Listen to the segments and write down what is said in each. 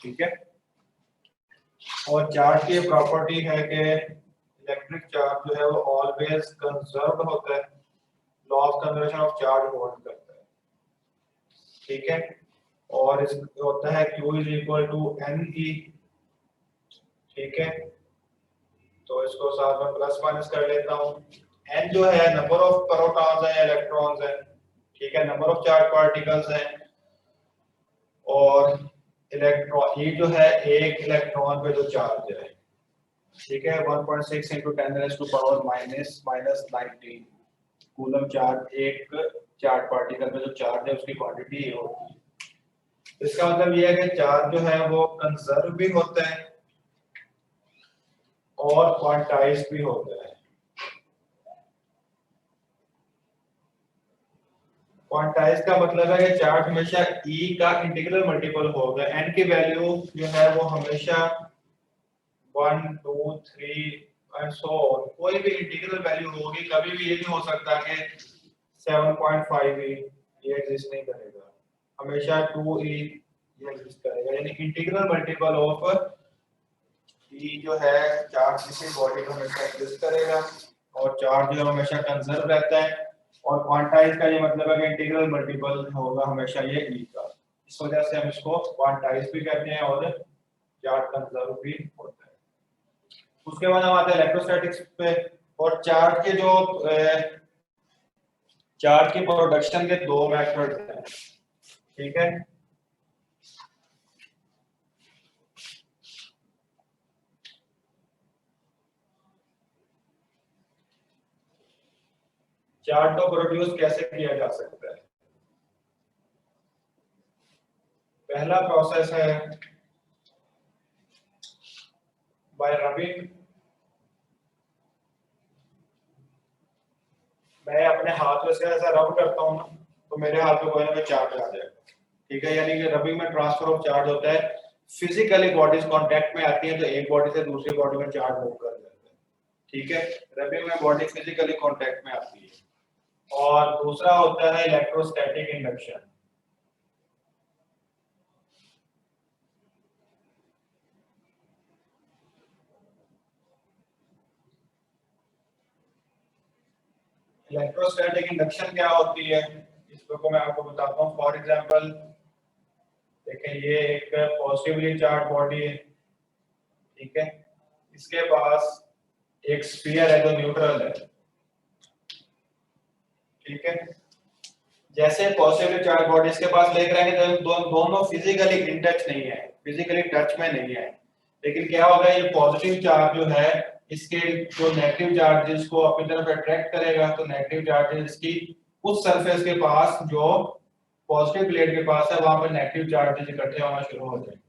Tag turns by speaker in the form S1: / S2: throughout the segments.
S1: ठीक है। और चार्ज की प्रॉपर्टी है कि इलेक्ट्रिक चार्ज जो है वो ऑलवेज कंजर्व्ड होता है, law of conservation of charge hold करता है। ठीक है। और इस होता है Q is equal to NE। ठीक है, तो इसको साथ में प्लस माइनस कर लेता हूँ। N जो है नंबर ऑफ प्रोटॉन्स है, इलेक्ट्रॉन्स है। ठीक है, नंबर ऑफ चार्ज पार्टिकल्स है। और इलेक्ट्रॉन E जो है एक इलेक्ट्रॉन पे जो चार्ज है, ठीक है, 1.6 into 10 raised to power -19 coulomb charge एक चार्ज पार्टिकल में जो चार्ज है उसकी क्वांटिटी ये होती है। इसका मतलब ये है कि चार्ज जो है वो कंजर्व भी होता है और क्वांटाइज भी होता है। क्वांटाइज का मतलब है कि चार्ज हमेशा E का इंटीग्रल मल्टीपल होगा। N की वैल्यू जो है वो हमेशा 1 2 3 एंड सो ऑन, कोई भी इंटीग्रल वैल्यू होगी। कभी भी ये नहीं हो सकता कि 7.5 ये एग्जिस्ट नहीं करेगा, हमेशा 2e ये एग्जिस्ट करेगा। यानी इंटीग्रल मल्टीपल ऑफ E जो है चार्ज किसी बॉडी में हमेशा एग्जिस्ट करेगा और चार्ज जो हमेशा कंजर्व रहता है। और क्वांटाइज का ये मतलब है कि इंटीग्रल मल्टीपल होगा हमेशा ये E का। इस वजह से हम इसको क्वांटाइज भी कहते हैं और चार्ज कंजर्व भी होता है। उसके बाद हम आते हैं इलेक्ट्रोस्टैटिक्स पे। और चार्ज के जो चार्ज की प्रोडक्शन के दो मेथड हैं। ठीक है, चार्ज को प्रोड्यूस कैसे किया जा सकता है। पहला प्रोसेस है बाय रबिंग। मैं अपने हाथ में से ऐसा रब करता हूं ना तो मेरे हाथ में कोई ना कोई चार्ज आ जाएगा। ठीक है, यानी कि रबिंग में ट्रांसफर ऑफ चार्ज होता है। फिजिकली बॉडीज कांटेक्ट में आती है तो एक बॉडी से दूसरी बॉडी में चार्ज मूव कर जाता है। ठीक है, रबिंग में बॉडी फिजिकली कांटेक्ट में आती है। और दूसरा होता है इलेक्ट्रोस्टैटिक इंडक्शन। इलेक्ट्रोस्टैटिक इंडक्शन क्या होती है इसको मैं आपको बताता हूँ। फॉर एग्जांपल देखें, ये एक पॉजिटिवली चार्ज बॉडी है। ठीक है, इसके पास एक स्फीयर है जो न्यूट्रल है। ठीक है, जैसे पॉजिटिवली चार्ज बॉडी इसके पास लेकर आएंगे तो दोनों फिजिकली इन टच नहीं है, फिजिकली टच में नहीं है। लेकिन क्या होगा, ये पॉजिटिव चार्ज जो है इसके जो नेगेटिव चार्जेस को अपनी तरफ अट्रैक्ट करेगा। तो नेगेटिव चार्जेस इसकी उस सरफेस के पास जो पॉजिटिव प्लेट के पास है वहां पर नेगेटिव चार्जेस इकट्ठे होना शुरू हो जाएंगे।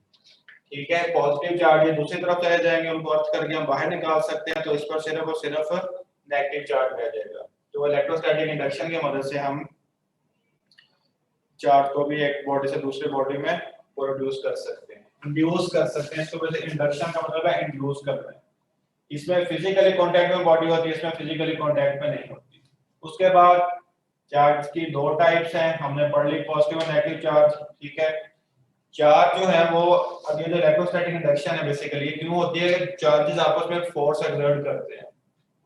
S1: ठीक है, पॉजिटिव चार्ज दूसरी तरफ चले जाएंगे, उनको अर्थ करके हम बाहर निकाल सकते हैं। तो इस पर सिर्फ और सिर्फ नेगेटिव चार्ज रह जाएगा। तो इलेक्ट्रोस्टैटिक इंडक्शन की मदद से हम चार्ज को भी एक बॉडी से दूसरी बॉडी में प्रोड्यूस कर सकते हैं, इंड्यूस कर सकते हैं। इसको वैसे इंडक्शन का मतलब है इंड्यूस करना है। इसमें फिजिकली कांटेक्ट में बॉडी होती है, इसमें फिजिकली कांटेक्ट में नहीं होती। उसके बाद चार्ज की दो टाइप्स हैं, हमने पढ़ ली, पॉजिटिव और नेगेटिव चार्ज। ठीक है, चार्ज जो है वो, अब ये जो इलेक्ट्रोस्टैटिक इंडक्शन है बेसिकली क्यों होती है, चार्जेस आपस में फोर्स एक्सर्ट करते हैं।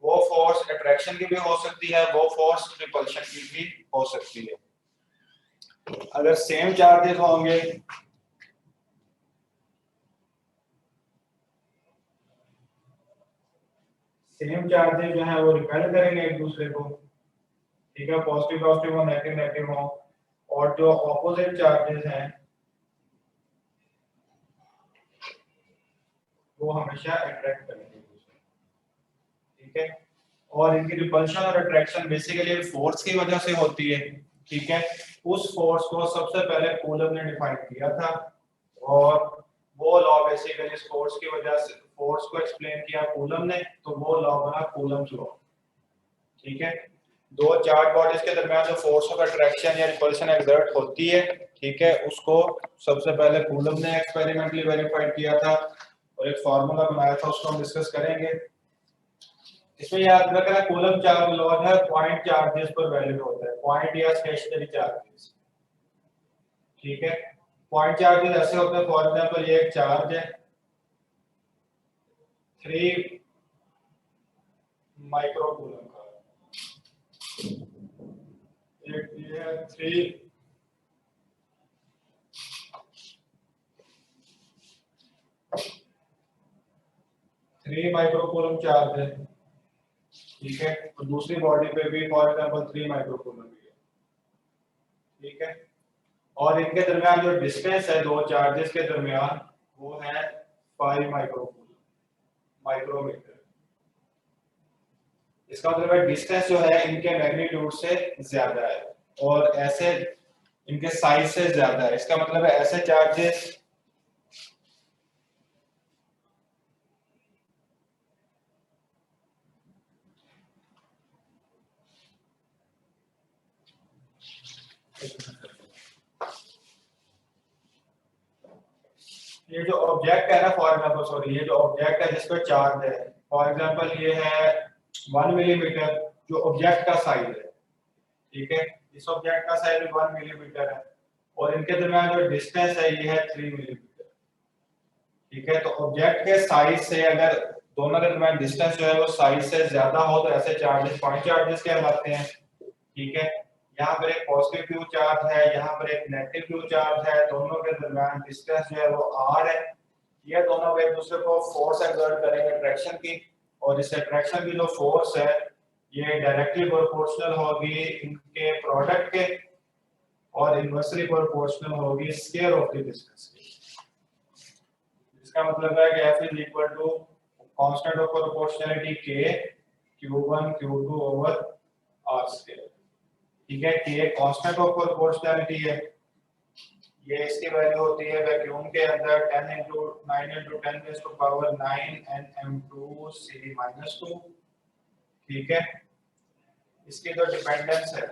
S1: वो फोर्स अट्रैक्शन की भी हो सकती है, वो फोर्स रिपल्शन की भी हो सकती है। अगर सेम चार्जेस होंगे सेम चार्जेस जो है वो रिपेल करेंगे एक दूसरे को। ठीक है, पॉजिटिव पॉजिटिव हो, नेगेटिव नेगेटिव हो। और जो ऑपोजिट चार्जेस हैं वो हमेशा अट्रैक्ट करेंगे। ठीक है, और इनकी रिपल्शन और अट्रैक्शन बेसिकली फोर्स की वजह से होती है। ठीक है, उस फोर्स को सबसे पहले कूलम ने डिफाइन किया था और वो लॉ बेसिकली इस फोर्स की वजह से, फोर्स को एक्सप्लेन किया कूलम ने, तो वो लॉ बना कूलम्स लॉ। ठीक है, दो चार्ज बॉडीज के दरमियान जो फोर्स ऑफ अट्रैक्शन या रिपल्शन एक्सर्ट होती है, ठीक है, उसको सबसे पहले कूलम ने एक्सपेरिमेंटली वेरीफाइड किया था और एक फार्मूला बनाया था, उसको हम डिस्कस करेंगे। इसमें याद रखना कूलम चार्ज लॉ है पॉइंट चार्जेस पर वैलिड होता है, पॉइंट या स्टेशनरी चार्जेस। ठीक है, पॉइंट चार्जेस ऐसे होते हैं, फॉर एग्जांपल ये एक चार्ज है 3 माइक्रोकूलम का, एक ये है 3 माइक्रोकूलम चार्ज है, ठीक है। और दूसरी बॉडी पे भी फॉर एग्जांपल 3 माइक्रोकूलम भी है, ठीक है। और इनके दरमियान जो डिस्टेंस है दो चार्जेस के दरमियान वो है 5 माइक्रोमीटर। इसका मतलब है डिस्टेंस जो है इनके मैग्नीट्यूड से ज्यादा है और ऐसे इनके साइज से ज्यादा है। इसका मतलब है ऐसे चार्जेस ये जो ऑब्जेक्ट है ना, फॉर एग्जांपल सॉरी, ये जो ऑब्जेक्ट है जिस पर चार्ज है, फॉर एग्जांपल ये है 1 मिलीमीटर जो ऑब्जेक्ट का साइज है, ठीक है। इस ऑब्जेक्ट का साइज 1 मिलीमीटर है और इनके दरमियान जो डिस्टेंस है ये है 3 मिलीमीटर, ठीक है। तो ऑब्जेक्ट के साइज से अगर दोनों के दरमियान डिस्टेंस जो है वो साइज से ज्यादा हो तो ऐसे चार्जेस पॉइंट चार्जेस कहलाते हैं, ठीक है। यहाँ पर एक पॉजिटिव क्यू चार्ज है, यहाँ पर एक नेगेटिव क्यू चार्ज है, दोनों के दरमियान डिस्टेंस जो है वो r है। ये दोनों एक दूसरे को फोर्स एक्सर्ट करेंगे अट्रैक्शन की, और इस अट्रैक्शन की जो फोर्स है ये डायरेक्टली प्रोपोर्शनल होगी इनके प्रोडक्ट के और इनवर्सली प्रोपोर्शनल होगी स्क्वायर ऑफ द डिस्टेंस की। इसका मतलब है कि F is equal to constant of proportionality K Q1 Q2 over R square, ठीक है। K कांस्टेंट ऑफ प्रोपोर्शनैलिटी है, ये इसकी वैल्यू होती है वैक्यूम के अंदर 10 into 9 into 10 raised to power 9 nm2 C-2, ठीक है। इसकी जो डिपेंडेंस है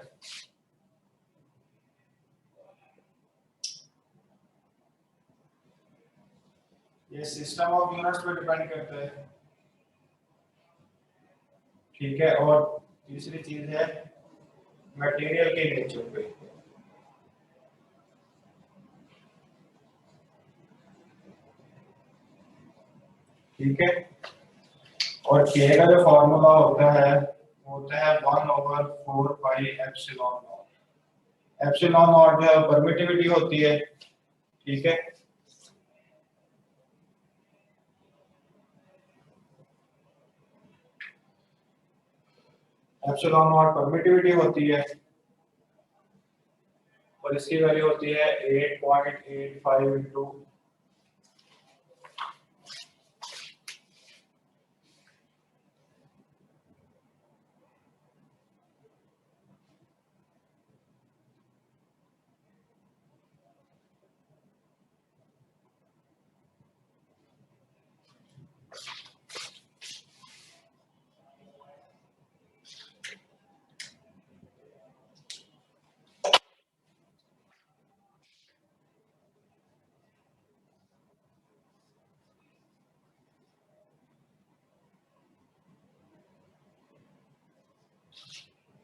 S1: ये सिस्टम ऑफ यूनिट्स पे डिपेंड करता है, ठीक है। और तीसरी चीज है मटेरियल के नेचर पे, ठीक है। और K का जो फॉर्मूला होता है वो होता है 1/4 pi epsilon not. Epsilon not जो है परमिटिविटी होती है, ठीक है। एप्सिलॉन नॉट परमिटिविटी होती है और इसकी वैल्यू होती है 8.85 इंटू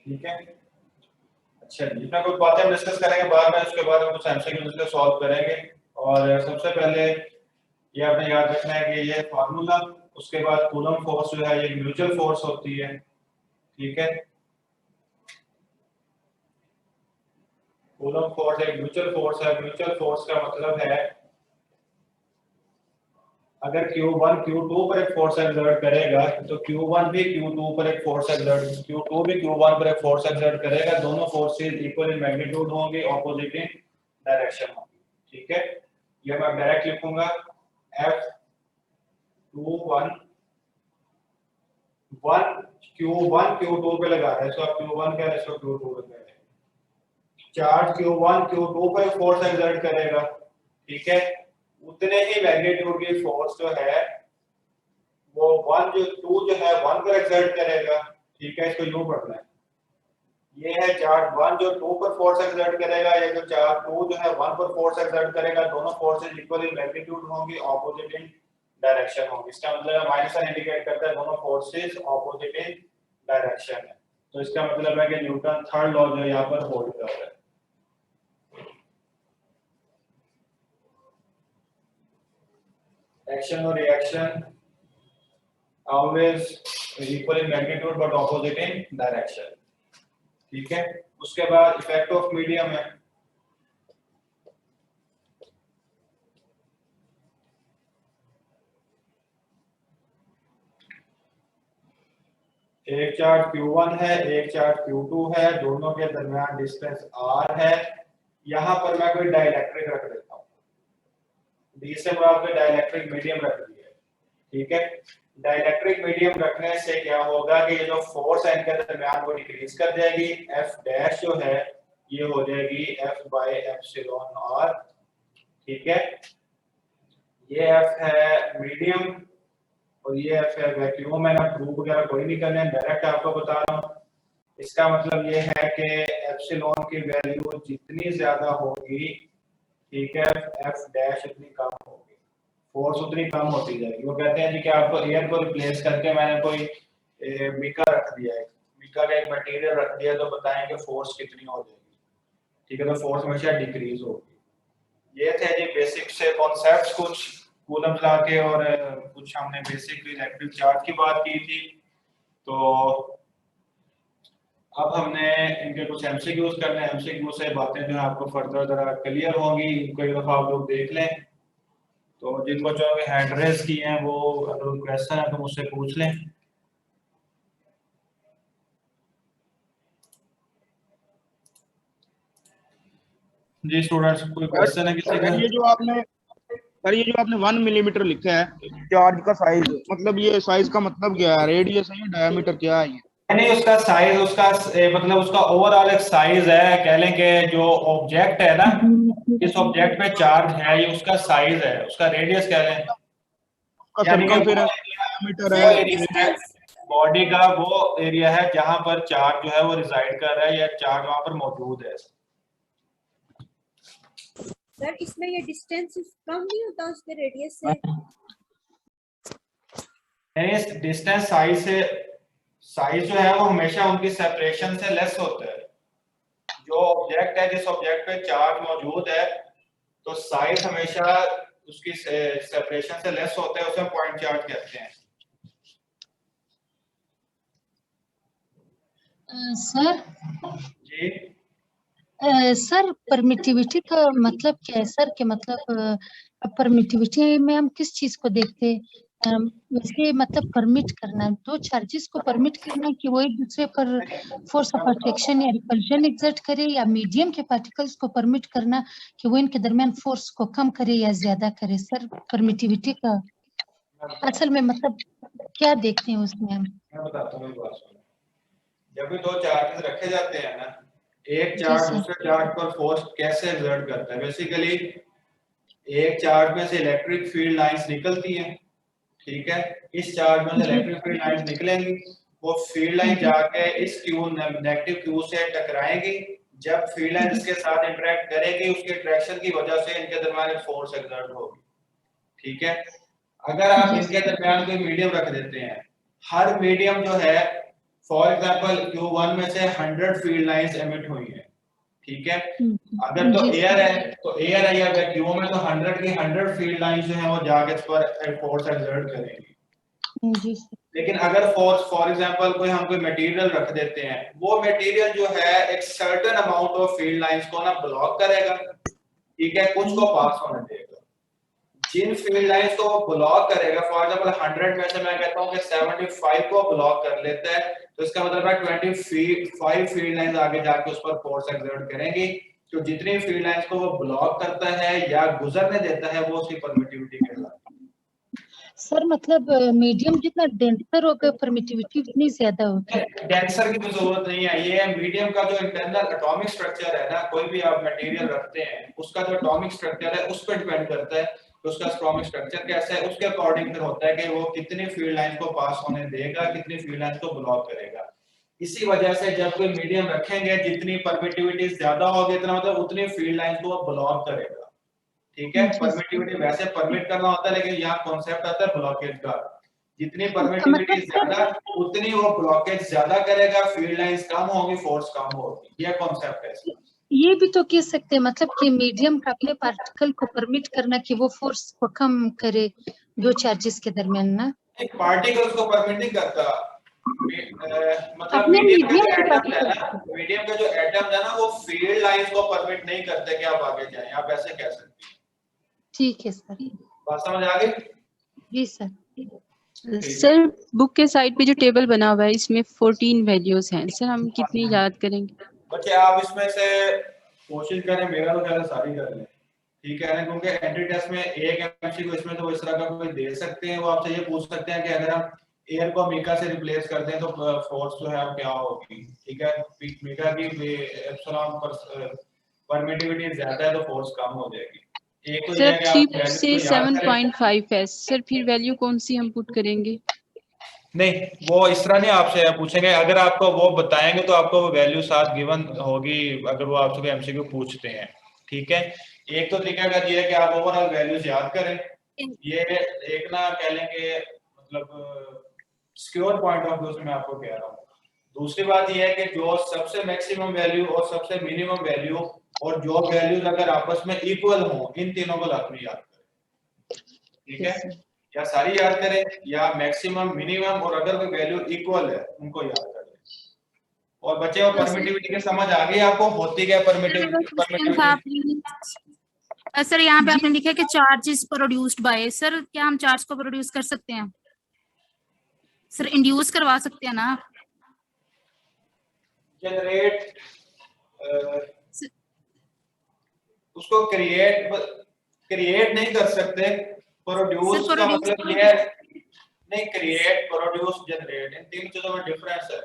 S1: ठीक है। अच्छा जी, इतना कुछ बातें हम डिस्कस करेंगे बाद में, उसके बाद हम कुछ एमसीक्यूज के सॉल्व करेंगे। और सबसे पहले ये आपने याद रखना है कि ये फार्मूला, उसके बाद कूलम फोर्स जो है ये म्यूचुअल फोर्स होती है, ठीक है। कूलम फोर्स एक म्यूचुअल फोर्स है। म्यूचुअल फोर्स का मतलब है अगर Q1 Q2 पर एक फोर्स एक्सर्ट करेगा तो Q1 भी Q2 पर एक फोर्स एक्सर्ट, Q2 भी Q1 पर एक फोर्स एक्सर्ट करेगा। दोनों फोर्सेस इक्वल इन मैग्नीट्यूड होंगी, ऑपोजिट इन डायरेक्शन होंगी, ठीक है। ये मैं डायरेक्ट लिखूंगा F21 1 Q1 Q2 पे लगा रहा है, इसको Q1 कह रहे हैं, इसको Q2 पे कह रहे हैं। चार्ज Q1 Q2 पर फोर्स एक्सर्ट करेगा, ठीक है। उतने ही मैग्नीट्यूड की फोर्स जो है वो 1 जो 2 जो है 1 पर एक्सर्ट करेगा, ठीक है। इसको यूं पढ़ना है, ये है चार्ज 1 जो 2 पर फोर्स एक्सर्ट करेगा, ये जो चार्ज 2 जो है 1 पर फोर्स एक्सर्ट करेगा। दोनों फोर्सेस इक्वल इन मैग्नीट्यूड होंगी, ऑपोजिट इन डायरेक्शन होंगी। इसका मतलब है माइनस साइन इंडिकेट करता है दोनों फोर्सेस ऑपोजिट इन डायरेक्शन है। तो इसका मतलब है कि न्यूटन थर्ड लॉ जो यहां पर होल्ड कर रहा है। एक्शन और reaction always equal in magnitude but opposite in direction. ठीक है, उसके बाद इफेक्ट ऑफ मीडियम है। एक चार्ज Q1 है, एक चार्ज Q2 है, दोनों के दरमियान डिस्टेंस R है। यहाँ पर मैं कोई डाइलेक्ट्रिक रख देता हूँ, डी से मुराद कोई डाइलेक्ट्रिक मीडियम रख दिया है। ठीक है, डाइलेक्ट्रिक मीडियम रखने से क्या होगा कि ये जो फोर्स है इनके दरमियान वो डिक्रीज कर जाएगी। एफ डैश जो है ये हो जाएगी एफ बाय एप्सिलॉन आर। ठीक है, ये एफ है मीडियम और ये एफ है वैक्यूम। मैंने प्रूफ वगैरह कोई नहीं करना है, डायरेक्ट आपको बता रहा हूँ। इसका मतलब ये है कि एप्सिलॉन की वैल्यू जितनी ज्यादा होगी, ठीक है, एफ डैश उतनी कम होगी, फोर्स उतनी कम होती जाएगी। वो कहते हैं जी कि आपको एयर को रिप्लेस करके मैंने कोई मिका रख दिया है, मिका का एक मटेरियल रख दिया, तो बताएं कि फोर्स कितनी हो जाएगी। ठीक है, तो फोर्स हमेशा डिक्रीज होगी। ये थे जी बेसिक से कॉन्सेप्ट्स, कुछ कूलम ला के, और कुछ हमने बेसिक इलेक्ट्रिक चार्ज की बात की थी। तो अब हमने इनके कुछ एमसीक्यूज करने हैं। एमसीक्यू से बातें जो है आपको फर्दर जरा क्लियर होंगी, इनको एक दफा आप लोग देख लें। तो जिन बच्चों ने हैंड रेज किए हैं वो अगर क्वेश्चन है तो मुझसे पूछ लें। जी स्टूडेंट्स, कोई क्वेश्चन है किसी का?
S2: ये जो आपने 1 मिलीमीटर लिखा है चार्ज का साइज, मतलब ये साइज का मतलब क्या है? रेडियस है या डायमीटर क्या है ये?
S1: नहीं, उसका साइज, उसका मतलब उसका ओवरऑल एक साइज है। कह लें कि जो ऑब्जेक्ट है ना, इस ऑब्जेक्ट पे चार्ज है, ये उसका साइज है, उसका रेडियस कह लें। यानी कि
S2: डायमीटर
S1: वो
S2: है
S1: एरिया है बॉडी का, वो एरिया है जहां पर चार्ज जो है वो रिजाइड कर रहा है या चार्ज वहां पर मौजूद है।
S3: सर इसमें ये डिस्टेंस कम नहीं होता उसके रेडियस से?
S1: नहीं, डिस्टेंस साइज से, साइज जो है वो हमेशा उनकी सेपरेशन से लेस होता है। जो ऑब्जेक्ट है, जिस ऑब्जेक्ट पे चार्ज मौजूद है, तो साइज हमेशा उसकी सेपरेशन से लेस होता है, उसे पॉइंट चार्ज कहते हैं।
S4: सर
S1: जी
S4: सर परमिटिविटी का मतलब क्या है सर? के मतलब परमिटिविटी में हम किस चीज को देखते हैं? वैसे मतलब परमिट करना, दो चार्जेस को परमिट करना कि वो एक दूसरे पर फोर्स ऑफ अट्रैक्शन या रिपल्शन एग्जर्ट करे, या मीडियम के पार्टिकल्स को परमिट करना कि वो इनके दरमियान फोर्स को कम करे या ज्यादा करे। सर परमिटिविटी का असल में मतलब क्या देखते हैं उसमें हम?
S1: मैं बताता हूँ, बात सुनो। जब भी दो चार्जेस रखे जाते हैं ना, एक
S4: जी
S1: चार्ज
S4: सर।
S1: दूसरे चार्ज पर फोर्स कैसे एक्सर्ट करता है? बेसिकली एक चार्ज में से इलेक्ट्रिक फील्ड लाइंस निकलती हैं। ठीक है, इस चार्ज में से इलेक्ट्रिक फील्ड लाइंस निकलेंगी, वो फील्ड लाइन जाके इस क्यू, नेगेटिव क्यू से टकराएंगी। जब फील्ड लाइन इसके साथ इंटरेक्ट करेगी, उसके अट्रैक्शन की वजह से इनके दरमियान एक फोर्स एक्सर्ट होगी। ठीक है, अगर आप इनके दरमियान कोई मीडियम रख देते हैं, हर मीडियम जो है, फॉर एग्जांपल Q1 में से 100 फील्ड लाइंस एमिट हुई हैं। ठीक है, अगर तो एयर है, तो एयर है या वैक्यूम है, तो 100 की 100 फील्ड लाइंस जो है वो जाके इस पर फोर्स एक्सर्ट करेंगी।
S4: जी।
S1: लेकिन अगर फोर्स, फॉर एग्जांपल कोई हम कोई मटेरियल रख देते हैं, वो मटेरियल जो है एक certain amount of field lines को ना ब्लॉक करेगा। ठीक है, कुछ को पास होने देगा। जिन फील्ड लाइंस को वो ब्लॉक करेगा, फॉर एग्जांपल 100 में से मैं कहता हूं कि 75 को ब्लॉक कर लेता है, तो इसका मतलब है 25 फील्ड लाइंस आगे जाके उस पर फोर्स एक्सर्ट करेंगी। तो जितनी फील्ड लाइंस को वो ब्लॉक करता है या गुजरने देता है, वो उसकी परमिटिविटी कहलाती है।
S4: सर मतलब मीडियम जितना डेंसर होगा परमिटिविटी उतनी ज्यादा होगी।
S1: डेंसर की तो जरूरत नहीं है। ये मीडियम का जो इंटरनल एटॉमिक स्ट्रक्चर है ना, कोई भी आप मटेरियल रखते हैं, उसका जो एटॉमिक स्ट्रक्चर है उस पर डिपेंड करता है कि उसका एटॉमिक स्ट्रक्चर कैसा है। उसके अकॉर्डिंग फिर होता है कि वो कितनी फील्ड लाइन को पास होने देगा, कितनी फील्ड लाइन को ब्लॉक करेगा। इसी वजह से जब कोई मीडियम रखेंगे, जितनी परमिटिविटी ज्यादा होगी, इतना मतलब उतनी फील्ड लाइन को वो ब्लॉक करेगा। ठीक है, परमिटिविटी वैसे परमिट करना होता है, लेकिन यहाँ कॉन्सेप्ट आता है ब्लॉकेज का। जितनी परमिटिविटी ज्यादा, उतनी वो ब्लॉकेज ज्यादा करेगा, फील्ड लाइंस कम होगी, फोर्स कम होगी। ये कॉन्सेप्ट है।
S4: ये भी तो कह सकते हैं मतलब कि मीडियम का अपने पार्टिकल को परमिट करना कि वो फोर्स को कम करे, दो चार्जेस के दरमियान ना।
S1: पार्टिकल्स को परमिट नहीं करता। मतलब
S4: अपने
S1: मीडियम का
S4: मीडियम
S1: जो
S4: की बात
S1: एटम है ना,
S4: करते
S1: मीडियम का जो एटम है ना, वो फील्ड लाइंस को परमिट नहीं करते कि आप आगे जाएं। आप ऐसे कह सकते हैं।
S4: ठीक है सर।
S1: बात समझ आ गई?
S4: जी सर।
S1: ठीक है।
S5: सर बुक के साइड पे जो टेबल बना हुआ है इसमें 14 वैल्यूज हैं सर, हम कितनी याद करेंगे?
S1: बच्चे आप इसमें से कोशिश करें, मेरा तो ख्याल सारी कर लें, ठीक है ना, क्योंकि एंट्री टेस्ट में एक एमसीक्यू इसमें तो इस तरह का कोई दे सकते हैं। वो आपसे ये पूछ सकते हैं कि अगर हम एयर को मीका से रिप्लेस कर दें तो फोर्स जो है वो क्या होगी, ठीक है। मीका की एप्सिलॉन परमिटिविटी ज्यादा है तो फोर्स कम हो जाएगी। एक तो ये
S5: सर
S1: है कि
S5: 3
S1: आप वैल्यू
S5: से
S1: को याद करें।
S5: 7.5 है सर, फिर वैल्यू कौन सी हम पुट करेंगे?
S1: नहीं, वो इस तरह नहीं आपसे पूछेंगे। अगर आपको वो बताएंगे तो आपको वो वैल्यू साथ गिवन होगी, अगर वो आपसे एमसीक्यू पूछते हैं, ठीक है। एक तो तरीका का ये है कि आप ओवरऑल वैल्यूज याद करें। ये एक ना कह लेंगे मतलब सिक्योर पॉइंट ऑफ व्यू से मैं आपको कह रहा हूँ। दूसरी बात ये है कि जो सबसे मैक्सिमम वैल्यू और सबसे मिनिमम वैल्यू और जो वैल्यूज अगर आपस में इक्वल हो, इन तीनों को लाजमी याद करें, ठीक है। या सारी याद करें या मैक्सिमम मिनिमम, और अगर कोई वैल्यू इक्वल है उनको याद कर लें। और बच्चे वो परमिटिविटी की समझ आ गई आपको? होती क्या परमिटिविटी?
S6: सर यहाँ पे आपने लिखा है कि charge is produced by, sir क्या हम चार्ज को प्रोड्यूस कर सकते हैं? सर इंड्यूस करवा सकते हैं ना?
S1: जनरेट, उसको क्रिएट नहीं कर सकते। प्रोड्यूस का मतलब ये है, नहीं, क्रिएट, प्रोड्यूस, जनरेट, इन तीन चीजों में डिफरेंस है,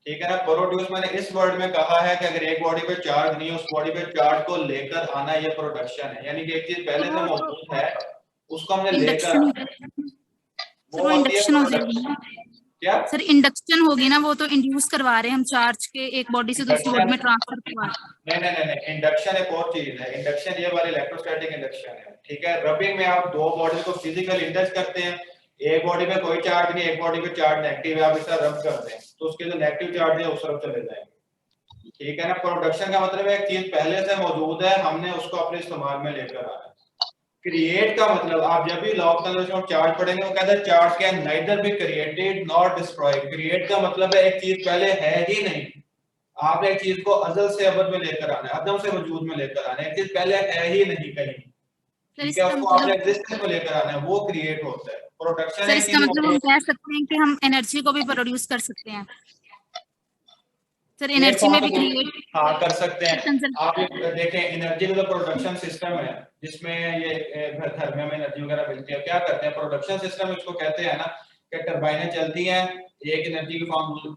S1: ठीक है ना। प्रोड्यूस मैंने इस वर्ड में कहा है कि अगर एक बॉडी पे चार्ज नहीं है, उस बॉडी पे चार्ज को लेकर आना, ये प्रोडक्शन है। यानी कि एक चीज पहले से मौजूद है, उसको हमने लेकर आना, वो होती है प्रोडक्शन। क्या
S6: सर इंडक्शन होगी ना, वो तो इंड्यूस करवा रहे हैं हम चार्ज के एक बॉडी से दूसरी बॉडी में ट्रांसफर करवा रहे हैं।
S1: नहीं, इंडक्शन एक और चीज है। इंडक्शन ये वाली इलेक्ट्रोस्टैटिक इंडक्शन है, ठीक है। रबिंग में आप दो बॉडी को फिजिकल इंडक्ट करते हैं, एक बॉडी पे कोई चार्ज नहीं, एक बॉडी पे चार्ज नेगेटिव है, आप इस तरह रब करते हैं तो उसके जो नेगेटिव चार्ज है उस तरफ चले जाएंगे, ठीक है ना। प्रोडक्शन का मतलब है एक चीज पहले से मौजूद है, हमने उसको अपने इस्तेमाल में लेकर आना है। क्रिएट का मतलब, आप जब भी law of conservation of charge पढ़ेंगे वो कहता है charge can neither be created nor destroyed. Create का मतलब है एक चीज पहले है ही नहीं, आप एक चीज को अजल से अबद में लेकर आना है, अदम से वजूद में लेकर आना है। एक चीज पहले है ही नहीं कहीं, ठीक है, उसको आपने एग्जिस्टेंस में लेकर आना है, वो क्रिएट होता है। प्रोडक्शन
S6: सर इसका मतलब हम कह सकते हैं कि हम एनर्जी को भी प्रोड्यूस कर सकते हैं। सर एनर्जी में भी क्रिएट
S1: कर सकते हैं। आप देखें, एनर्जी का जो प्रोडक्शन सिस्टम है जिसमें ये थर्मियम एनर्जी वगैरह मिलती है, क्या करते हैं प्रोडक्शन सिस्टम इसको कहते हैं ना, कि टरबाइनें चलती हैं, एक एनर्जी की फॉर्म,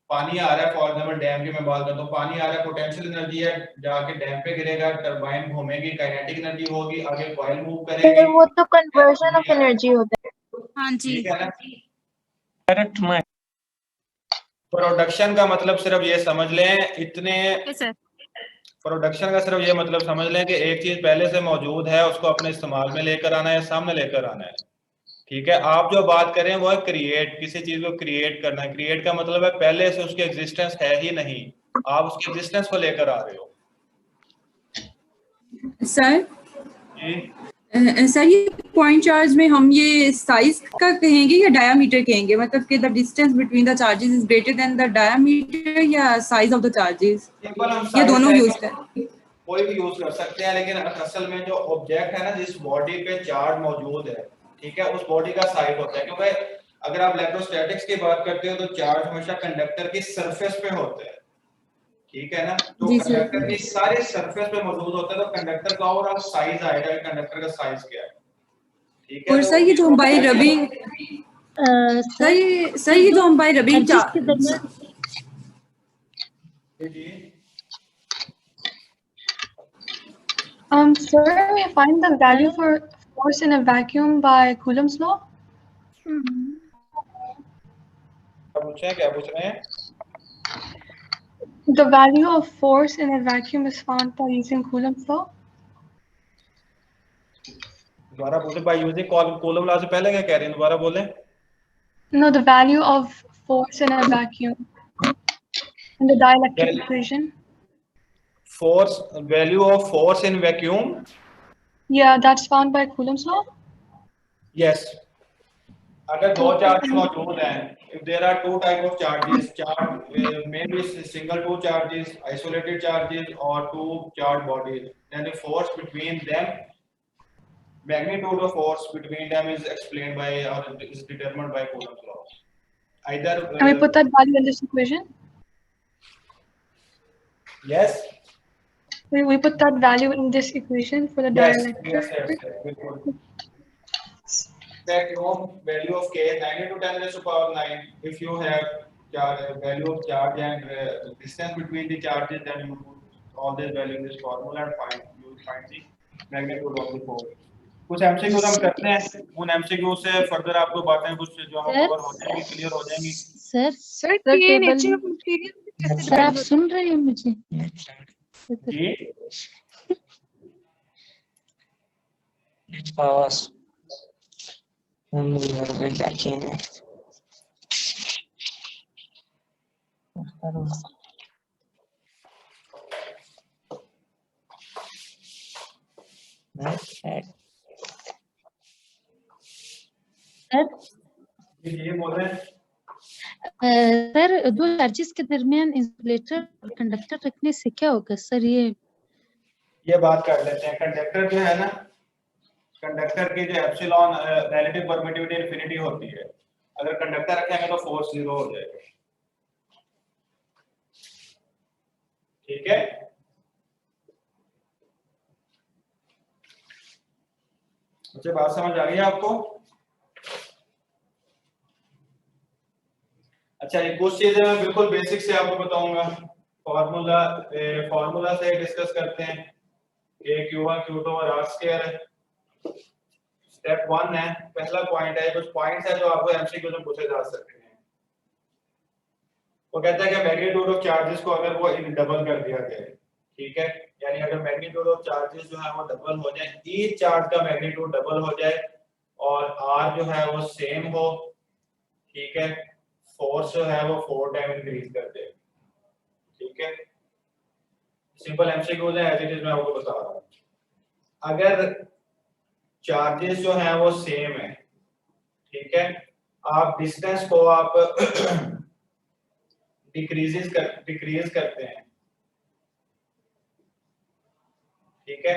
S1: पानी आ रहा है, फॉर एग्जांपल डैम की मैं बात करता हूँ, पानी आ रहा है, पोटेंशियल एनर्जी है, जाके डैम पे गिरेगा, टरबाइन घूमेगी, काइनेटिक एनर्जी होगी, आगे कॉइल मूव करेगी,
S7: वो तो कन्वर्जन ऑफ एनर्जी होता है।
S6: हाँ जी,
S1: ठीक है ना। प्रोडक्शन का मतलब सिर्फ ये समझ लें, इतने
S6: सर
S1: प्रोडक्शन का सिर्फ ये मतलब समझ लें कि एक चीज पहले से मौजूद है, उसको अपने इस्तेमाल में लेकर आना है, सामने लेकर आना है, ठीक है। आप जो बात करें वो है क्रिएट, किसी चीज को क्रिएट करना है। क्रिएट का मतलब है पहले से उसकी एग्जिस्टेंस है ही नहीं, आप उसकी एग्जिस्टेंस को लेकर आ रहे हो।
S8: सर
S1: जी
S8: सर ये पॉइंट चार्ज में हम ये साइज का कहेंगे या डायामीटर कहेंगे, मतलब कि the distance between the charges is greater than the diameter या साइज ऑफ द चार्जेस, या दोनों यूज करें?
S1: कोई भी यूज कर सकते हैं, लेकिन असल में जो ऑब्जेक्ट है ना, जिस बॉडी पे चार्ज मौजूद है, ठीक है, उस बॉडी का साइज होता है। क्योंकि अगर आप इलेक्ट्रोस्टैटिक्स की बात करते हो तो चार्ज हमेशा कंडक्टर की सरफेस पे होता है, ठीक है ना। तो कंडक्टर की सारी सरफेस पे मौजूद होता है, तो कंडक्टर का ओवरऑल साइज आएगा, कंडक्टर का साइज क्या है, ठीक है।
S8: और सर ये जो हम बाय रबिंग, सर ये जो हम bye rubbing
S7: Sir, we find the value for force in a vacuum by Coulomb's law.
S1: क्या पूछ रहे हैं?
S7: The value of force in a vacuum is found by using Coulomb's law.
S1: दोबारा पूछे, by using coulomb law से पहले क्या कह रहे हैं, दोबारा बोलें।
S7: No, the value of force in a vacuum in the dielectric equation.
S1: Force, value of force in vacuum.
S7: Yeah, that's found by Coulomb's law.
S1: Yes, अगर दो चार्ज मौजूद हैं, if there are two type of charges, maybe single two charges, isolated charges or two charge bodies, then the force between them, magnitude of force between them is explained by or is determined by Coulomb's law. Either
S7: Can we put that value in this equation?
S1: yes,
S7: We put that value in this equation for the
S1: yes,
S7: dielectric.
S1: bilkul. That value of k 9 into 10 raised to power 9. If you have value of charge and distance between the charges, then you put all this value in this formula and you will find the magnitude of the force. कुछ MCQ हम करते हैं, उन MCQ से further आपको बातें कुछ जो हम कवर हो जाएंगी, क्लियर हो जाएंगी।
S4: सर
S9: सर ये नेचर ऑफ मटेरियल कैसे
S4: सर आप सुन रहे हैं मुझे?
S1: जी ये बोल रहे हैं
S4: सर दो चार्जेस के दरमियान इंसुलेटर और कंडक्टर रखने से क्या होगा सर?
S1: ये बात कर लेते हैं। कंडक्टर जो है ना, कंडक्टर की जो एप्सिलॉन रिलेटिव परमिटिविटी इन्फिनिटी होती है, अगर कंडक्टर रखेंगे तो फोर्स 0 हो जाएगा। ठीक है, मुझे बात समझ आ गई है आपको? अच्छा, ये कुछ चीजें मैं बिल्कुल बेसिक से आपको बताऊंगा। फॉर्मूला से डिस्कस करते हैं। a q1 q2 और r स्क्वायर है। स्टेप 1 है, पहला पॉइंट है, कुछ पॉइंट्स है जो आपको एमसीक्यू में पूछे जा सकते हैं। वो कहता है कि मैग्नीट्यूड ऑफ चार्जेस को अगर वो डबल कर दिया जाए, ठीक है, यानी अगर मैग्नीट्यूड ऑफ चार्जेस जो है वो डबल हो जाए, ईच चार्ज का मैग्नीट्यूड डबल हो जाए और r जो है वो सेम हो, ठीक है, फोर्स जो है वो 4 टाइम इंक्रीज कर दे। ठीक है, सिंपल एमसीक्यूज है, एज इट इज मैं आपको बता रहा हूँ। अगर चार्जेस जो है वो सेम है, ठीक है, आप डिस्टेंस को आप डिक्रीज करते हैं, ठीक है।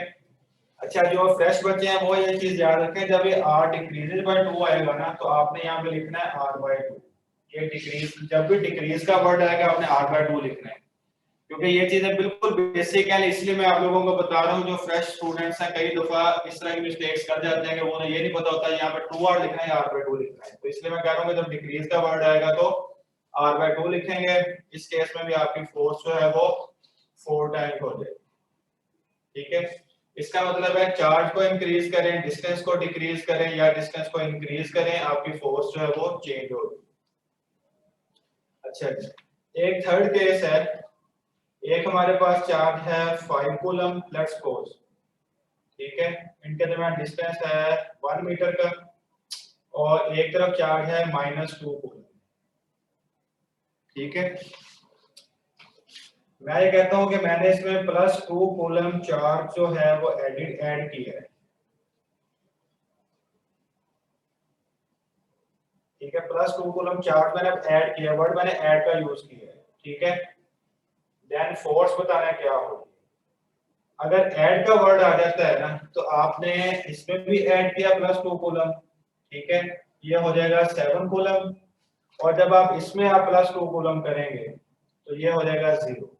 S1: अच्छा, जो फ्रेश बचे हैं वो ये चीज याद रखें, जब ये r डिक्रीजेस बाय 2 आएगा ना, तो आपने यहाँ पे लिखना है r बाय 2। ये डिक्रीज, जब भी डिक्रीज का वर्ड आएगा आपने r बाय 2 लिखना है, क्योंकि ये चीजें बिल्कुल बेसिक है, इसलिए मैं आप लोगों को बता रहा हूँ। जो फ्रेश स्टूडेंट्स हैं कई दफा इस तरह की मिस्टेक्स कर जाते हैं कि उन्हें ये नहीं पता होता यहाँ पे 2r लिखना है या r बाय 2 लिखना है, तो इसलिए मैं कह रहा हूँ जब डिक्रीज का वर्ड आएगा तो r बाय 2 लिखेंगे। इस केस में भी आपकी फोर्स जो है वो 4 टाइम हो जाएगी। ठीक है, इसका मतलब है चार्ज को इंक्रीज करें, डिस्टेंस को डिक्रीज करें या डिस्टेंस को इंक्रीज करें, आपकी फोर्स जो है वो चेंज होगी। अच्छा, एक थर्ड केस है, एक हमारे पास चार्ज है 5 कूलम, लेट्स सपोज, ठीक है, इनके दरमियान डिस्टेंस है 1 मीटर का और एक तरफ चार्ज है -2 कूलम। ठीक है, मैं ये कहता हूं कि मैंने इसमें +2 कूलम चार्ज जो है वो ऐड किया है। ठीक है, +2 कूलम चार्ज मैंने ऐड किया, वर्ड मैंने ऐड का यूज किया है। ठीक है, देन फोर्स बताना क्या होगी। अगर ऐड का वर्ड आ जाता है ना, तो आपने इसमें भी ऐड किया +2 कूलम, ठीक है, ये हो जाएगा 7 कूलम, और जब आप इसमें आप +2 कूलम करेंगे तो ये हो जाएगा 0।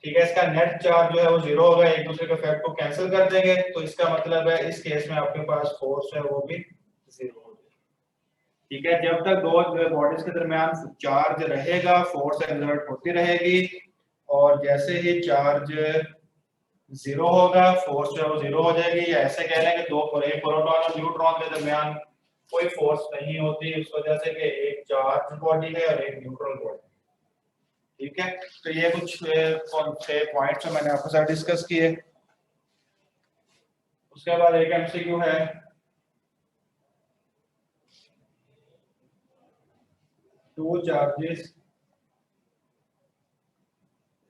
S1: ठीक है, इसका नेट चार्ज जो है वो 0 होगा, एक दूसरे के इफेक्ट को कैंसिल कर देंगे, तो इसका मतलब है इस केस में आपके पास फोर्स है वो भी 0 हो जाएगा। ठीक है, जब तक दो बॉडीज के दरमियान चार्ज रहेगा फोर्स एक्सर्ट होती रहेगी, और जैसे ही चार्ज 0 होगा फोर्स जो है वो 0 हो जाएगी। या ऐसे कह लें कि एक प्रोटॉन और न्यूट्रॉन के दरमियान कोई फोर्स नहीं होती, इस वजह से कि एक चार्ज बॉडी है और एक न्यूट्रल बॉडी। ठीक है, तो ये कुछ कौन से पॉइंट्स मैंने आपके साथ डिस्कस किए। उसके बाद एक एमसीक्यू है, two charges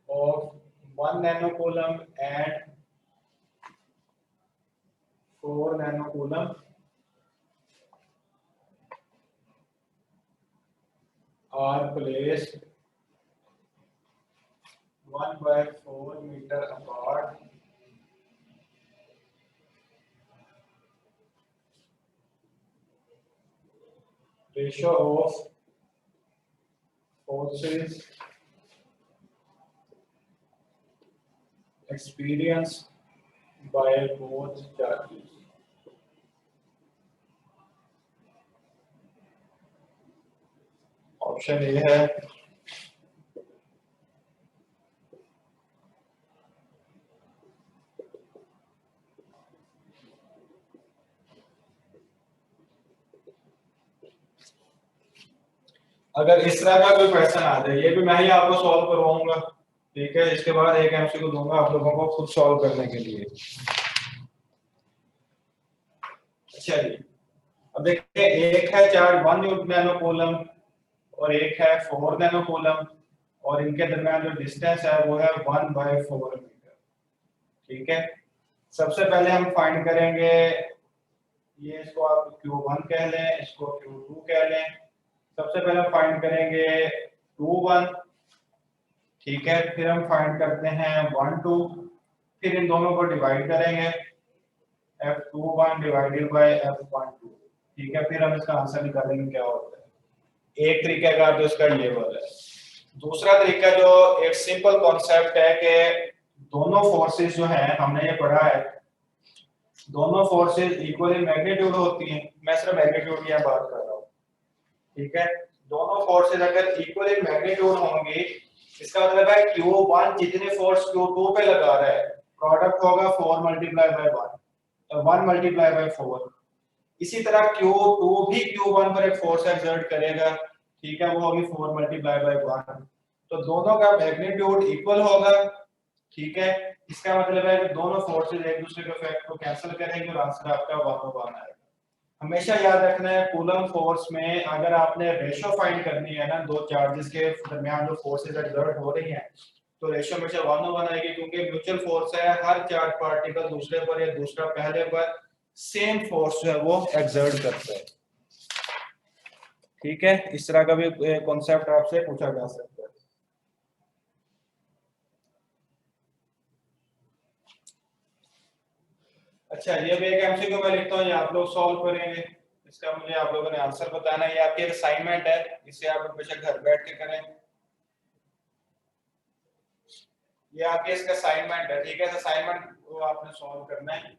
S1: of 1 nanocoulomb and 4 nanocoulomb are placed 1/4 meter apart ratio of forces experienced by both charges. Option A है अगर इस तरह का कोई क्वेश्चन आ जाए, ये भी मैं ही आपको सॉल्व करवाऊंगा, ठीक है। इसके बाद एक एमसीक्यू दूंगा आप लोगों को खुद सॉल्व करने के लिए। अच्छा जी, अब देखिए एक है चार्ज 1 नैनो कूलम और एक है 4 नैनो कूलम और इनके दरमियान जो डिस्टेंस है वो है 1/4 मीटर, ठीक है। सबसे पहले हम फाइंड करेंगे, ये इसको आप Q1 कह लें, इसको Q2 कह लें। सबसे पहले फाइंड करेंगे 2-1, ठीक है। फिर हम फाइंड करते हैं 1-2, फिर इन दोनों को डिवाइड करेंगे F21 डिवाइडेड बाय F12, ठीक है। फिर हम इसका आंसर निकालेंगे क्या होता है। एक तरीका का तो इसका ये वाला है। दूसरा तरीका जो एक सिंपल कॉन्सेप्ट है कि दोनों फोर्सेस जो हैं, हमने ये पढ़ा है, दोनों फोर्सेस इक्वली मैग्नीट्यूड होती हैं। मैं सिर्फ मैग्नीट्यूड की बात कर रहा हूँ, ठीक है। दोनों फोर्सेस अगर इक्वली मैग्नीट्यूड होंगी, इसका मतलब है Q1 जितने फोर्स Q2 पे लगा रहा है, प्रोडक्ट होगा 4 मल्टीप्लाई बाय 1 और 1 मल्टीप्लाई बाय 4। इसी तरह Q2 भी Q1 पर एक फोर्स एक्सर्ट करेगा, ठीक है, वो होगी 4 मल्टीप्लाई बाय 1। तो दोनों का मैग्नीट्यूड इक्वल होगा, ठीक है। इसका मतलब है कि दोनों फोर्सेस एक दूसरे के इफेक्ट को कैंसिल करेंगे और आंसर आपका 1/1 आएगा। हमेशा याद रखना है कूलम फोर्स में अगर आपने रेशो फाइंड करनी है ना, दो चार्जेस के दरमियान जो फोर्सेस एक्सर्ट हो रही हैं, तो रेशो हमेशा 1/1 आएगी, क्योंकि म्यूचुअल फोर्स है, हर चार्ज पार्टिकल दूसरे पर या दूसरा पहले पर सेम फोर्स जो है वो एक्सर्ट करता है, ठीक है। इस तरह का भी कॉन्सेप्ट आपसे पूछा जा सकता है। अच्छा, ये भी एक एमसीक्यू मैं लिखता हूँ, ये आप लोग सॉल्व करेंगे। इसका मुझे आप लोगों ने आंसर बताना है। ये आपकी असाइनमेंट है, इसे आप हमेशा घर बैठ के करें। ये आपके इसका असाइनमेंट है, ठीक है। असाइनमेंट को आपने सॉल्व करना है।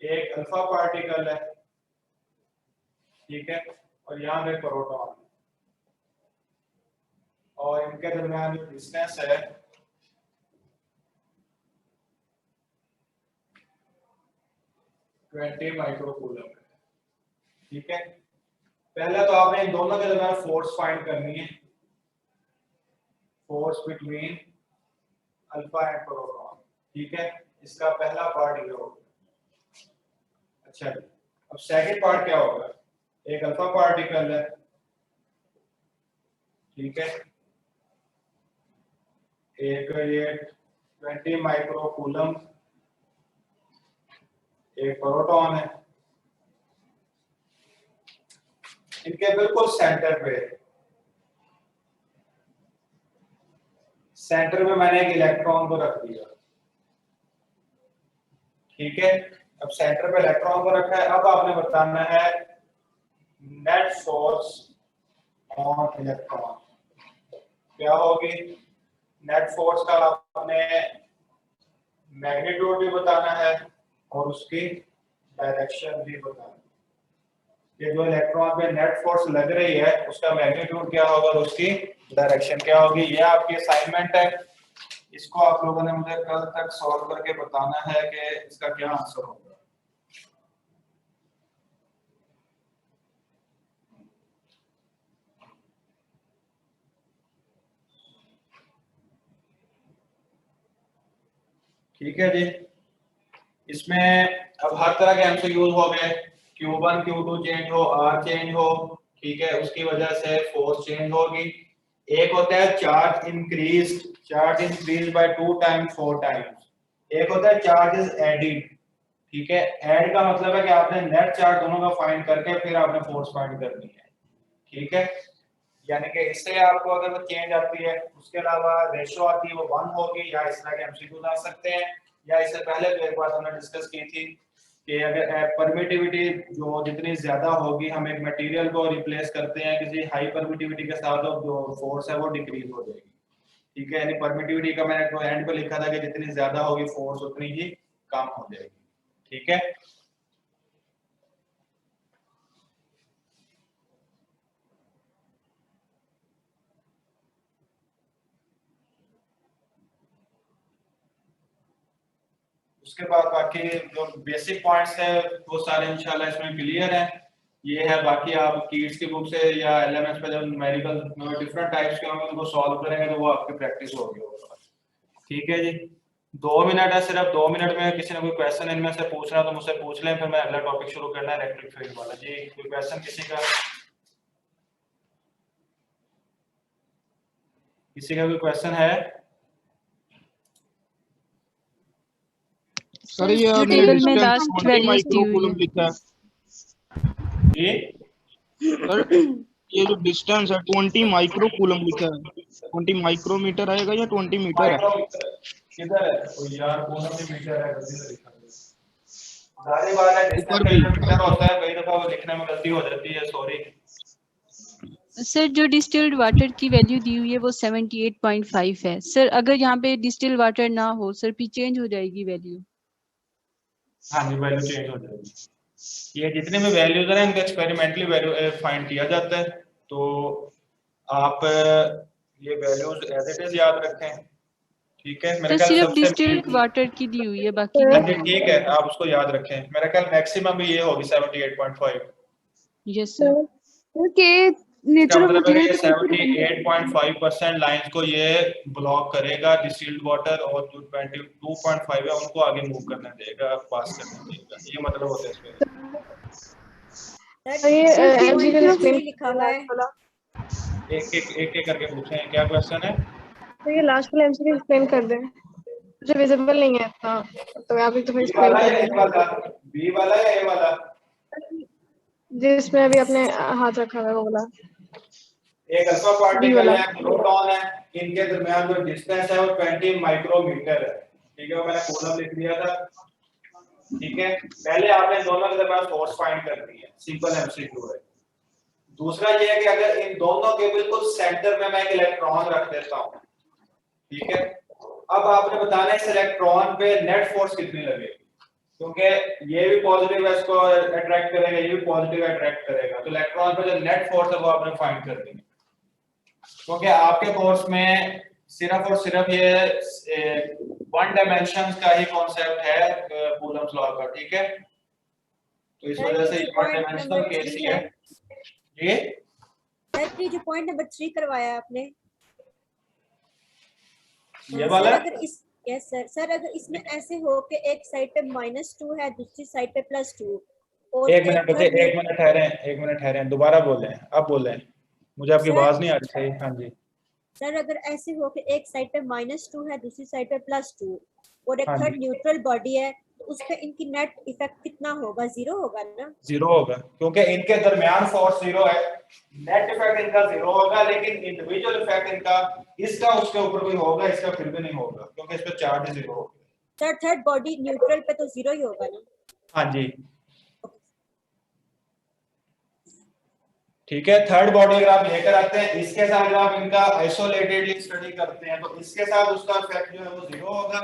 S1: एक अल्फा पार्टिकल है, ठीक है, और यहाँ पे प्रोटॉन, और इनके दरमियान जो डिस्टेंस है ट्वेंटी माइक्रोकूलम, ठीक है। पहले तो आपने इन दोनों के दरमियान फोर्स फाइंड करनी है, force between alpha and proton, ठीक है। इसका पहला पार्ट ये होगा। अच्छा, अब सेकंड पार्ट क्या होगा। एक अल्फा पार्टिकल है, ठीक है, एक ये 20 माइक्रोकूलम, एक प्रोटॉन है। इनके बिल्कुल सेंटर पे मैंने एक इलेक्ट्रॉन को रख दिया, ठीक है। अब सेंटर पे इलेक्ट्रॉन को रखा है। अब आपने बताना है नेट फोर्स ऑन इलेक्ट्रॉन क्या होगी। नेट फोर्स का आपने मैग्नीट्यूड भी बताना है और उसकी डायरेक्शन भी बताना है। ये जो इलेक्ट्रॉन पे नेट फोर्स लग रही है उसका मैग्नीट्यूड क्या होगा और उसकी डायरेक्शन क्या होगी। ये आपकी असाइनमेंट है, इसको आप लोगों ने मुझे कल तक सॉल्व करके बताना है कि इसका क्या आंसर होगा। ठीक है जी। इसमें अब हर तरह के एमसीक्यूज हो गए, Q1 Q2 चेंज हो, R चेंज हो, ठीक है, उसकी वजह से फोर्स चेंज होगी। एक होता है charge increase by 2 times 4 times. एक होता है चार्ज इज एडिड, ठीक है। ऐड का मतलब है कि आपने नेट चार्ज दोनों का फाइंड करके फिर आपने फोर्स फाइंड करनी है, ठीक है। यानी कि इससे आपको अगर वो चेंज आती है, उसके अलावा रेशो आती है वो 1 होगी, या इस तरह के एमसीक्यूज आ सकते हैं, या इससे पहले जो एक बात हमने डिस्कस की थी कि अगर परमिटिविटी जो जितनी ज्यादा होगी, हम एक मटेरियल को रिप्लेस करते हैं किसी हाई परमिटिविटी के साथ, तो जो फोर्स है वो डिक्रीज हो जाएगी। ठीक है, यानी परमिटिविटी का मैंने तो एंड पे लिखा था कि जितनी ज्यादा होगी फोर्स उतनी ही कम हो जाएगी। ठीक है, उसके बाद बाकी जो बेसिक पॉइंट्स है वो सारे इंशाल्लाह इसमें क्लियर है। ये है, बाकी आप कीट्स की बुक से या एलएमएस पे जब न्यूमेरिकल डिफरेंट टाइप्स के होंगे उनको सॉल्व करेंगे तो वो आपकी प्रैक्टिस होगी। ठीक है जी, 2 मिनट है सिर्फ, 2 मिनट में किसी ने कोई क्वेश्चन इनमें से पूछना तो मुझसे पूछ लें, फिर मैं अगला टॉपिक शुरू करना है इलेक्ट्रिक फील्ड वाला। जी कोई क्वेश्चन किसी का कोई क्वेश्चन है?
S2: सर ये
S5: जो
S2: आपने
S5: टेबल में
S2: डिस्टेंस
S5: लास्ट
S2: 20
S5: वैल्यूज दी हुई
S2: माइक्रोकूलम
S5: है।
S2: लिखा है
S1: ये
S2: सर, ये जो डिस्टेंस है 20 माइक्रोकूलम लिखा है, 20 माइक्रोमीटर आएगा या 20 मीटर है?
S1: माइक्रोमीटर किधर है? ओ यार कौन सी मीटर है, गलती से लिखा है। सारी बात है, डिस्टेंस
S2: ऊपर
S1: का
S2: भी
S1: मीटर होता है, कई दफा वो लिखने में गलती हो जाती है, सॉरी।
S5: सर जो डिस्टिल्ड वाटर की वैल्यू दी हुई है वो 78.5 है सर। अगर यहाँ पे डिस्टिल्ड वाटर ना हो सर, फिर चेंज हो जाएगी वैल्यू।
S1: हाँ जी, वैल्यू चेंज हो जाएगी। ये जितने भी वैल्यूज हैं इनका एक्सपेरिमेंटली वैल्यू फाइंड किया जाता है, तो आप ये वैल्यूज एज इट इज याद रखें। ठीक है, मेरे
S5: सर
S1: ख्याल
S5: सिर्फ
S1: सबसे
S5: डिस्टिल्ड वाटर की दी हुई है, बाकी
S1: हाँ
S5: नहीं
S1: जी
S5: दी हुई।
S1: ठीक है, आप उसको याद रखें। मेरा ख्याल मैक्सिमम भी ये होगी 78.5।
S5: Yes sir.
S9: के
S1: इसका
S9: नेचर ऑफ
S1: मतलब है कि
S9: मटेरियल
S1: ये 78.5% लाइंस को ये ब्लॉक करेगा डिस्टिल्ड वाटर, और जो 22.5 है उनको आगे मूव करने देगा, पास करने देगा। ये मतलब होता है इसमें।
S3: सर
S9: ये एमसीक्यू एक्सप्लेन
S3: लिखा हुआ है।
S1: एक करके पूछें, क्या क्वेश्चन है?
S9: तो ये लास्ट वाला एमसीक्यू एक्सप्लेन कर दें, मुझे विजिबल नहीं है इतना, तो आप एक दफा
S1: बी
S9: एक्सप्लेन
S1: वाला
S9: कर
S1: या ए
S9: दें
S1: वाला? बी वाला या ए वाला?
S9: जिसमें अभी आपने हाथ रखा हुआ है वो वाला।
S1: एक अल्फा
S9: बी
S1: पार्टिकल
S9: वाला।
S1: है, प्रोटॉन है, इनके दरमियान जो डिस्टेंस है वो 20 माइक्रोमीटर है। ठीक है, वो मैंने कूलम लिख दिया था। ठीक है, पहले आपने दोनों के दरमियान फोर्स फाइंड करनी है, सिंपल एमसीक्यू है। दूसरा ये है कि अगर इन दोनों के बिल्कुल सेंटर में मैं एक इलेक्ट्रॉन रख देता हूं, ठीक है, अब आपने बताना है इस इलेक्ट्रॉन पे नेट फोर्स कितनी लगेगी, क्योंकि ये भी पॉजिटिव है, इसको अट्रैक्ट करेगा, ये भी पॉजिटिव अट्रैक्ट करेगा, तो इलेक्ट्रॉन पे जो नेट फोर्स है वो आपने फाइंड कर देनी है। क्योंकि आपके कोर्स में सिर्फ और सिर्फ ये 1 डायमेंशन का ही कॉन्सेप्ट है कूलम्स लॉ का। ठीक है, तो इस वजह से 1 डायमेंशनल केस ही है ये।
S3: सर ये जो पॉइंट नंबर 3 करवाया आपने,
S1: ये वाला
S3: सर अगर इस यस सर अगर इसमें ऐसे हो कि एक साइड पे -2 है, दूसरी साइड पे +2 और
S1: एक मिनट बचे, एक मिनट ठहरे, दोबारा बोलें, अब बोलें, मुझे आपकी आवाज नहीं आ रही सही। हाँ जी
S3: सर, अगर ऐसे हो कि एक साइड पे -2 है, दूसरी साइड पे +2 और एक
S1: हाँ
S3: थर्ड
S1: जी।
S3: न्यूट्रल बॉडी है, तो उस पे इनकी नेट इफेक्ट कितना होगा? 0 होगा ना?
S1: 0 होगा, क्योंकि इनके दरमियान फोर्स 0 है, नेट इफेक्ट इनका 0 होगा, लेकिन इंडिविजुअल इफेक्ट इनका, इसका उसके ऊपर कोई होगा, इसका फिर भी नहीं होगा, क्योंकि इस पे चार्ज 0 होगा।
S3: सर थर्ड बॉडी न्यूट्रल पे तो 0 ही होगा ना?
S1: हाँ जी ठीक है, थर्ड बॉडी अगर आप लेकर आते हैं, इसके साथ अगर आप इनका आइसोलेटेडली स्टडी करते हैं, तो इसके साथ उसका इफेक्ट जो है वो 0 होगा,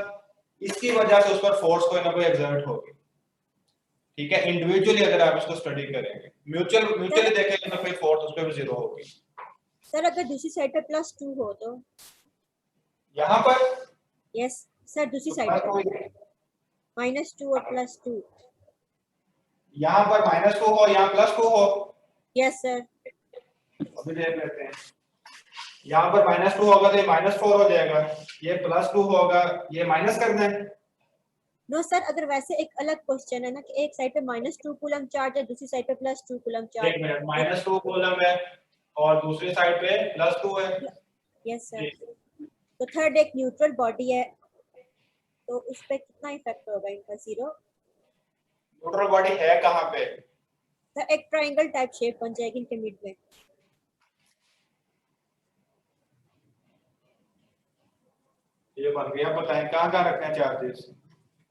S1: इसकी वजह से उस पर फोर्स कोई ना कोई एक्सर्ट होगी। ठीक है, इंडिविजुअली अगर आप इसको स्टडी करेंगे, म्यूचुअली देखेंगे तो फिर फोर्स उस पर भी 0 होगी।
S3: सर अगर दूसरी साइड पे +2 हो तो
S1: यहाँ पर
S3: यस सर, दूसरी साइड पे -2 और +2,
S1: यहाँ पर -2 हो, यहाँ +2 हो।
S3: Yes sir.
S1: अभी देख लेते हैं, यहाँ पर -2 होगा तो ये -4 हो जाएगा, ये +2 होगा, ये माइनस करना है।
S3: नो सर, अगर वैसे एक अलग क्वेश्चन है ना कि एक साइड पे -2 कूलम चार्ज है, दूसरी साइड पे +2 कूलम चार्ज
S1: एक मिनट, -2 कूलम है और दूसरी साइड पे +2 है।
S3: यस सर, तो थर्ड एक न्यूट्रल बॉडी है, तो उस पे कितना इफेक्ट होगा इनका? 0।
S1: न्यूट्रल बॉडी है कहाँ पे?
S3: सर एक ट्रायंगल टाइप शेप बन जाएगी इनके मिड में।
S1: ये बन गया, बताएं कहाँ कहाँ रखते हैं चार्जेस?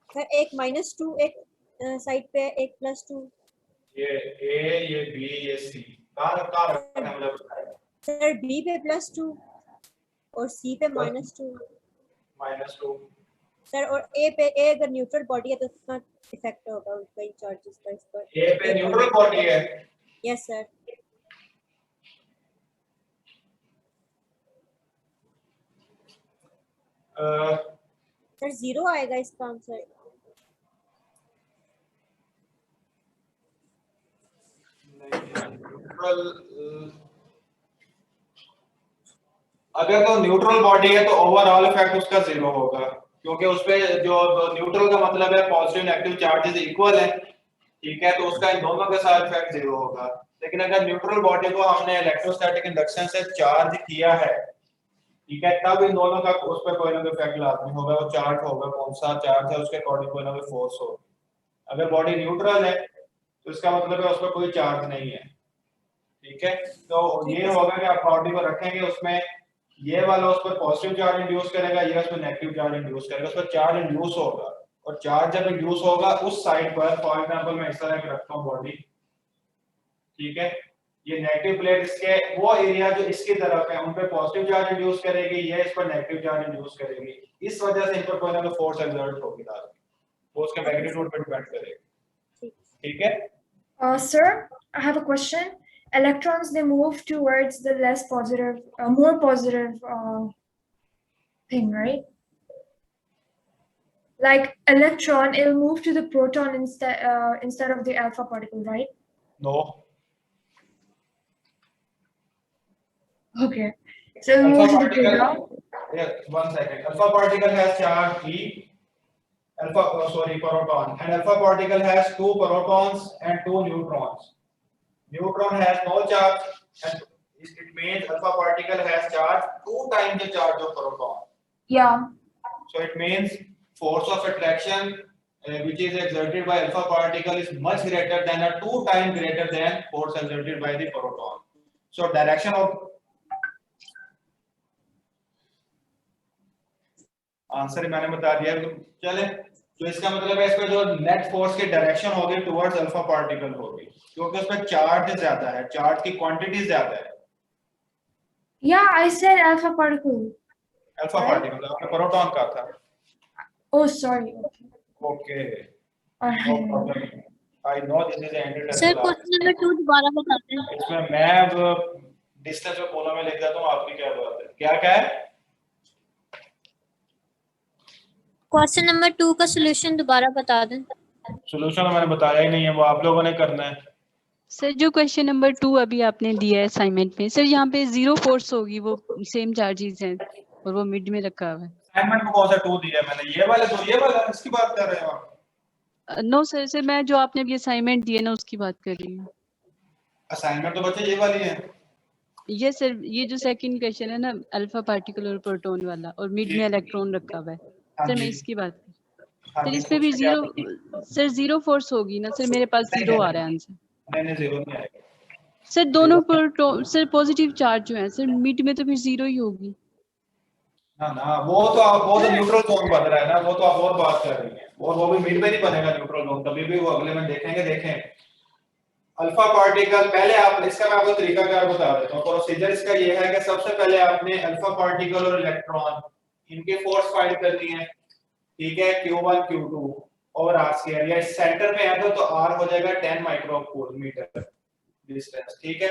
S3: सर एक -2 एक साइड पे है, एक +2।
S1: ये ए, ये बी, ये सी, कहाँ कहाँ रखते हैं मुझे बताएं।
S3: सर बी पे +2 और सी पे -2।
S1: -2।
S3: सर और ए पे, ए अगर न्यूट्रल बॉडी है तो कितना इफेक्ट होगा उसका इन चार्जेस का इस पर?
S1: ए पे न्यूट्रल बॉडी है।
S3: Yes sir. सर 0 आएगा इसका आंसर।
S1: न्यूट्रल, अगर तो न्यूट्रल बॉडी है तो ओवरऑल इफेक्ट उसका 0 होगा, क्योंकि उसपे जो न्यूट्रल का मतलब है पॉजिटिव नेगेटिव चार्जेस इक्वल है, ठीक है, तो उसका इन दोनों के साथ इफेक्ट 0 होगा। लेकिन अगर न्यूट्रल बॉडी को हमने इलेक्ट्रोस्टैटिक इंडक्शन से चार्ज किया है, ठीक है, तब इन दोनों का उस पर कोई ना कोई इफेक्ट लाजमी होगा, वो चार्ज होगा, कौन सा चार्ज है उसके अकॉर्डिंग कोई ना कोई फोर्स होगा। अगर बॉडी न्यूट्रल है तो इसका मतलब है उस पर कोई चार्ज नहीं है, ठीक है। तो ये होगा कि आप बॉडी को रखेंगे, उसमें ये वाला उस पर पॉजिटिव चार्ज इंड्यूस करेगा, ये उस पर नेगेटिव चार्ज इंड्यूस करेगा, उस पर चार्ज इंड्यूस होगा, और चार्ज जब इंड्यूस होगा उस साइड पर, फॉर एग्जांपल मैं इस तरह के रखता हूँ बॉडी, ठीक है, ये नेगेटिव प्लेट इसके वो एरिया जो इसकी तरफ है उन पे पॉजिटिव चार्ज इंड्यूस करेगी, ये इस पर नेगेटिव चार्ज इंड्यूस करेगी, इस वजह से इन पर कोई ना कोई फोर्स एक्सर्ट होगी, वो उसके मैग्नीट्यूड पर डिपेंड करेगा, ठीक है।
S10: Sir, I have a question. Electrons, they move towards the less positive, more positive thing, right? Like electron, it'll move to the proton instead of the alpha particle, right?
S1: No.
S10: Okay. So it moves to the proton.
S1: Yeah, 1 second. Alpha particle has charge E. Proton. And alpha particle has 2 protons and 2 neutrons. Neutron has no charge, and it means alpha particle has charge 2 times the charge of proton.
S10: Yeah.
S1: So it means force of attraction which is exerted by alpha particle is much greater than, 2 times greater than force exerted by the proton. So direction of answer मैंने बता दिया। चले, तो इसका मतलब है इस पे जो नेट फोर्स की डायरेक्शन होगी टुवर्ड्स अल्फा पार्टिकल होगी, क्योंकि उस पे चार्ज ज्यादा है, चार्ज की क्वांटिटी ज्यादा है।
S10: Yeah, I said alpha particle.
S1: Alpha particle आपने प्रोटॉन कहा था।
S10: Oh, sorry.
S1: Okay. No problem. I know this is the ended.
S11: Sir question number 2 दोबारा बताते हैं।
S1: इसमें मैं डिस्टेंस में कोना में लिख देता हूँ, आपकी क्या बात है, क्या क्या है?
S11: क्वेश्चन नंबर 2 का सॉल्यूशन दोबारा बता दें।
S1: सॉल्यूशन मैंने बताया ही नहीं है, वो आप लोगों ने करना है।
S5: सर जो क्वेश्चन नंबर 2 अभी आपने दिया है असाइनमेंट में, सर यहाँ पे 0 फोर्स होगी, वो सेम चार्जेस हैं और वो मिड में रखा हुआ है।
S1: असाइनमेंट में कौन सा 2 दिया है मैंने? ये वाले 2, ये वाला इसकी बात कर रहे हो आप?
S5: नो सर, सर मैं जो आपने अभी असाइनमेंट दिया ना उसकी बात कर रही हूँ।
S1: असाइनमेंट तो बच्चे ये वाली है।
S5: ये सर ये जो सेकंड क्वेश्चन है ना, अल्फा पार्टिकल और प्रोटॉन वाला, और मिड में इलेक्ट्रॉन रखा हुआ है, सर मैं इसकी बात सर इस पे भी 0 फोर्स होगी ना सर? मेरे पास 0 आ रहा है आंसर।
S1: नहीं 0 नहीं आएगा
S5: सर। दोनों प्रोटॉन सर पॉजिटिव चार्ज जो है सर, मिड में तो फिर 0 ही होगी
S1: ना। ना वो तो न्यूट्रल जोन बन रहा है ना, वो तो आप और बात कर रही हैं, और वो भी मिड में नहीं बनेगा न्यूट्रल जोन कभी भी, वो अगले में देखेंगे। देखें अल्फा पार्टिकल, पहले आप इसका मैं आपको तरीकाकार बता देता हूँ। प्रोसीजर इसका ये है कि सबसे पहले आपने अल्फा पार्टिकल और इलेक्ट्रॉन इनके फोर्स फाइंड करनी है, ठीक है, Q1 Q2 और R स्क्वायर, या सेंटर में है तो R हो जाएगा 10 माइक्रोकूल मीटर डिस्टेंस, ठीक है।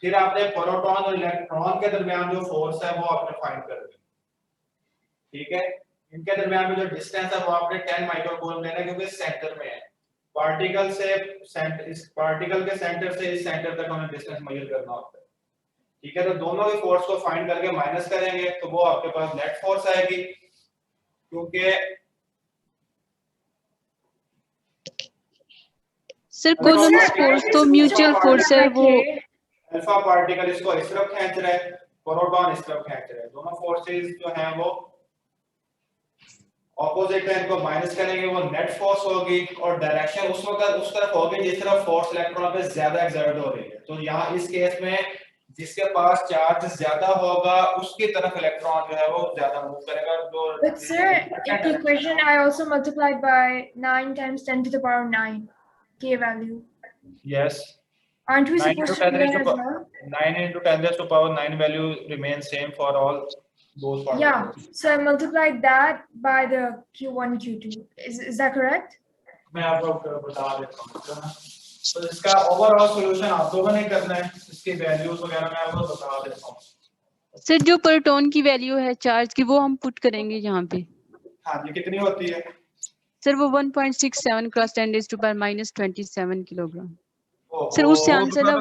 S1: फिर आपने प्रोटॉन और इलेक्ट्रॉन के दरमियान जो फोर्स है वो आपने फाइंड कर ली, ठीक है। इनके दरमियान में जो डिस्टेंस है वो आपने 10 माइक्रोकूल लेना है, क्योंकि सेंटर में है। पार्टिकल से इस पार्टिकल के सेंटर से इस सेंटर तक हमें डिस्टेंस मेजर करना होता है, ठीक है। तो दोनों के फोर्स को फाइंड करके माइनस करेंगे तो वो आपके पास नेट फोर्स आएगी, क्योंकि
S5: सर कूलम्ब्स फोर्स तो म्यूचुअल फोर्स है, वो
S1: अल्फा पार्टिकल इसको इस तरफ खींच रहा है, प्रोटॉन इस तरफ खींच रहा है, दोनों फोर्सेस जो हैं वो ऑपोजिट है, इनको माइनस करेंगे वो नेट फोर्स होगी, और डायरेक्शन उस वक्त उस तरफ होगी जिस तरफ फोर्स इलेक्ट्रॉन पे ज्यादा एक्सर्ट हो रही है। तो यहाँ इस केस में जिसके पास चार्ज ज्यादा होगा उसकी तरफ इलेक्ट्रॉन जो है वो ज्यादा मूव करेगा। जो
S10: But sir, in the equation I also multiplied by 9 times 10 to the power 9 K value.
S1: yes,
S10: Aren't we
S1: 9
S10: supposed
S1: into
S10: to
S1: 10
S10: do
S1: raised
S10: that
S1: to
S10: as well?
S1: 9 into 10 raised to power 9 value remains same for all those particles.
S10: Yeah, so I multiplied that by the Q1, Q2. Is that correct?
S1: मैं आपको बता देता हूँ। तो इसका overall solution आप लोगों ने करना है, इसकी वैल्यूज वगैरह मैं आपको बता देता हूँ।
S5: सर जो प्रोटॉन की वैल्यू है चार्ज की वो हम पुट करेंगे यहाँ पे।
S1: हाँ जी, कितनी होती है
S5: सर? वो 1.67 cross 10 raised to power -27 kilogram. Sir
S1: वो
S5: उससे आंसर ना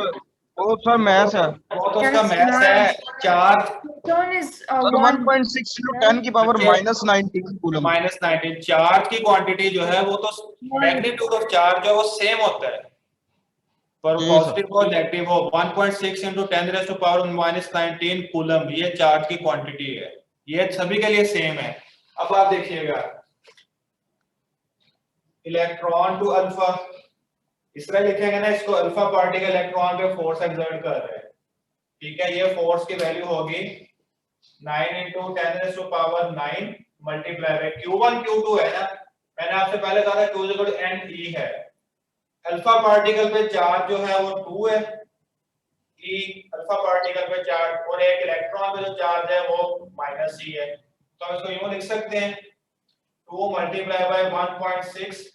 S2: वो सर मैथ है,
S1: वो तो उसका मैथ्स है। Charge
S10: Proton is
S2: sir 1.6 into 10 की पावर -19 कूलम।
S1: -19 चार्ज की क्वांटिटी जो है वो तो मैग्नीट्यूड ऑफ चार्ज जो है वो सेम होता है, पर पॉजिटिव हो नेगेटिव हो। 1.6 into 10 raised to power -19 coulomb ये चार्ज की क्वांटिटी है, ये सभी के लिए सेम है। अब आप देखिएगा इलेक्ट्रॉन टू अल्फा, इस तरह लिखेंगे ना इसको, अल्फा पार्टिकल इलेक्ट्रॉन पे फोर्स एक्सर्ट कर रहा है, ठीक है। ये फोर्स की वैल्यू होगी 9 into 10 raised to power 9 multiply by Q1 Q2 है ना, मैंने आपसे पहले कहा था Q इक्वल टू NE है। अल्फा पार्टिकल पे चार्ज जो है वो 2 है, E अल्फा पार्टिकल पे चार्ज, और एक इलेक्ट्रॉन पे जो चार्ज है वो -E है। तो हम इसको यूं लिख सकते हैं 2 multiply by 1.6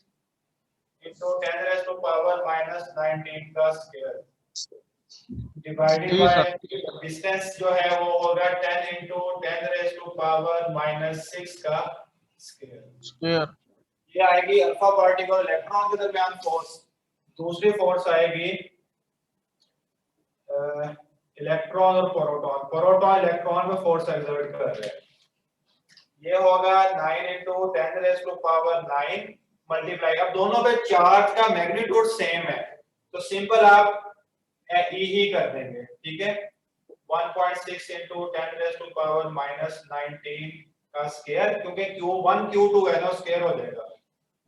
S1: into 10 raised to power -19 का स्क्वायर डिवाइडेड बाय डिस्टेंस जो है वो होगा 10 into 10 raised to power -6 का स्क्वायर। ये आएगी अल्फा पार्टिकल इलेक्ट्रॉन के दरमियान फोर्स। दूसरी फोर्स आएगी इलेक्ट्रॉन और प्रोटॉन, प्रोटॉन इलेक्ट्रॉन पे फोर्स एक्सर्ट कर रहे हैं। ये होगा 9 into 10 raised to power 9 multiply, अब दोनों पे चार्ज का मैग्नीट्यूड सेम है तो सिंपल आप E ही कर देंगे, ठीक है। 1.6 into 10 raised to power -19 का स्क्वायर, क्योंकि Q1 Q2 है ना स्क्वायर हो जाएगा,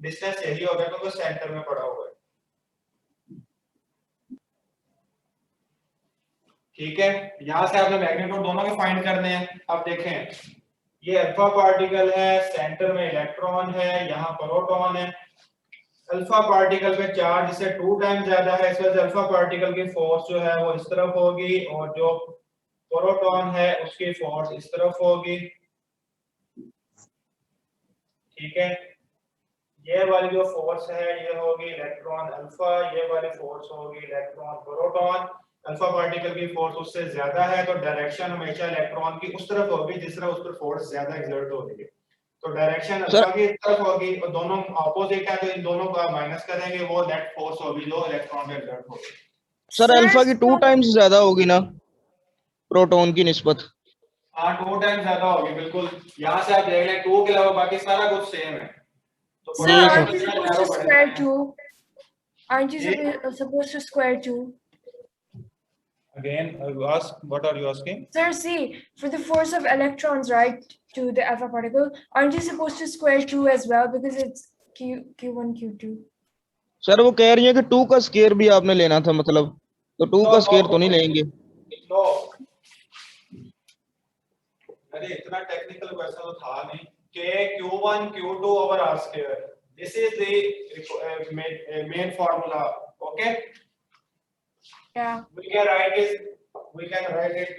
S1: डिस्टेंस यही होगा क्योंकि सेंटर में पड़ा हुआ है, ठीक है। यहां से आपने मैग्नीट्यूड दोनों के फाइंड करने हैं। अब देखें ये अल्फा पार्टिकल है, सेंटर में इलेक्ट्रॉन है, यहाँ प्रोटॉन है। अल्फा पार्टिकल पे चार्ज इससे 2 टाइम ज्यादा है, इस वजह से अल्फा पार्टिकल की फोर्स जो है वो इस तरफ होगी और जो प्रोटॉन है उसकी फोर्स इस तरफ होगी, ठीक है। ये वाली जो फोर्स है ये होगी इलेक्ट्रॉन अल्फा, ये वाली फोर्स होगी इलेक्ट्रॉन प्रोटॉन। अल्फा पार्टिकल की फोर्स उससे ज्यादा है तो डायरेक्शन हमेशा इलेक्ट्रॉन की उस तरफ होगी जिस तरफ उस पर फोर्स ज्यादा एक्सर्ट हो रही है, तो डायरेक्शन अल्फा की तरफ होगी, और दोनों ऑपोजिट है तो इन दोनों का माइनस करेंगे, वो नेट फोर्स होगी जो इलेक्ट्रॉन पे एक्सर्ट होगी।
S2: सर अल्फा की 2 टाइम्स ज्यादा होगी ना प्रोटॉन की निस्बत?
S1: हाँ 2 टाइम्स ज्यादा होगी बिल्कुल। यहाँ से आप देख लें 2 के अलावा बाकी सारा कुछ सेम है। तो
S10: Sir, aren't you supposed to square 2? Aren't you supposed to square 2?
S1: Again, you ask, what are you asking?
S10: Sir, see, for the force of electrons, right, to the alpha particle, aren't you supposed to square 2 as well because it's Q1, Q2?
S2: Sir वो कह रही है कि 2 का square भी आपने लेना था, मतलब तो 2 का स्क्वायर तो नहीं लेंगे।
S1: नो अरे इतना टेक्निकल क्वेश्चन तो था नहीं कि Q1 Q2 over R square. This is the main formula, okay?
S10: Yeah.
S1: We can write it. We can write it.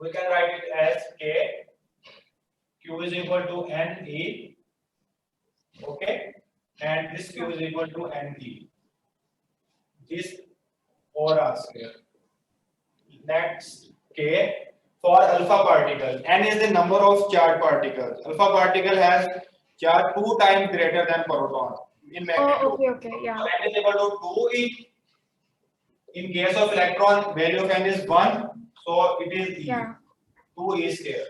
S1: We can write it as K. Q is equal to NE. Okay, and this Q is equal to NE. This or R square. Next K for alpha particle. N is the number of charged particles. Alpha particle has charge 2 times greater than proton in magnitude.
S10: Oh, okay, yeah.
S1: So N is equal to 2E. In case of electron, value of N is 1, so it is E.
S10: Yeah.
S1: 2E square.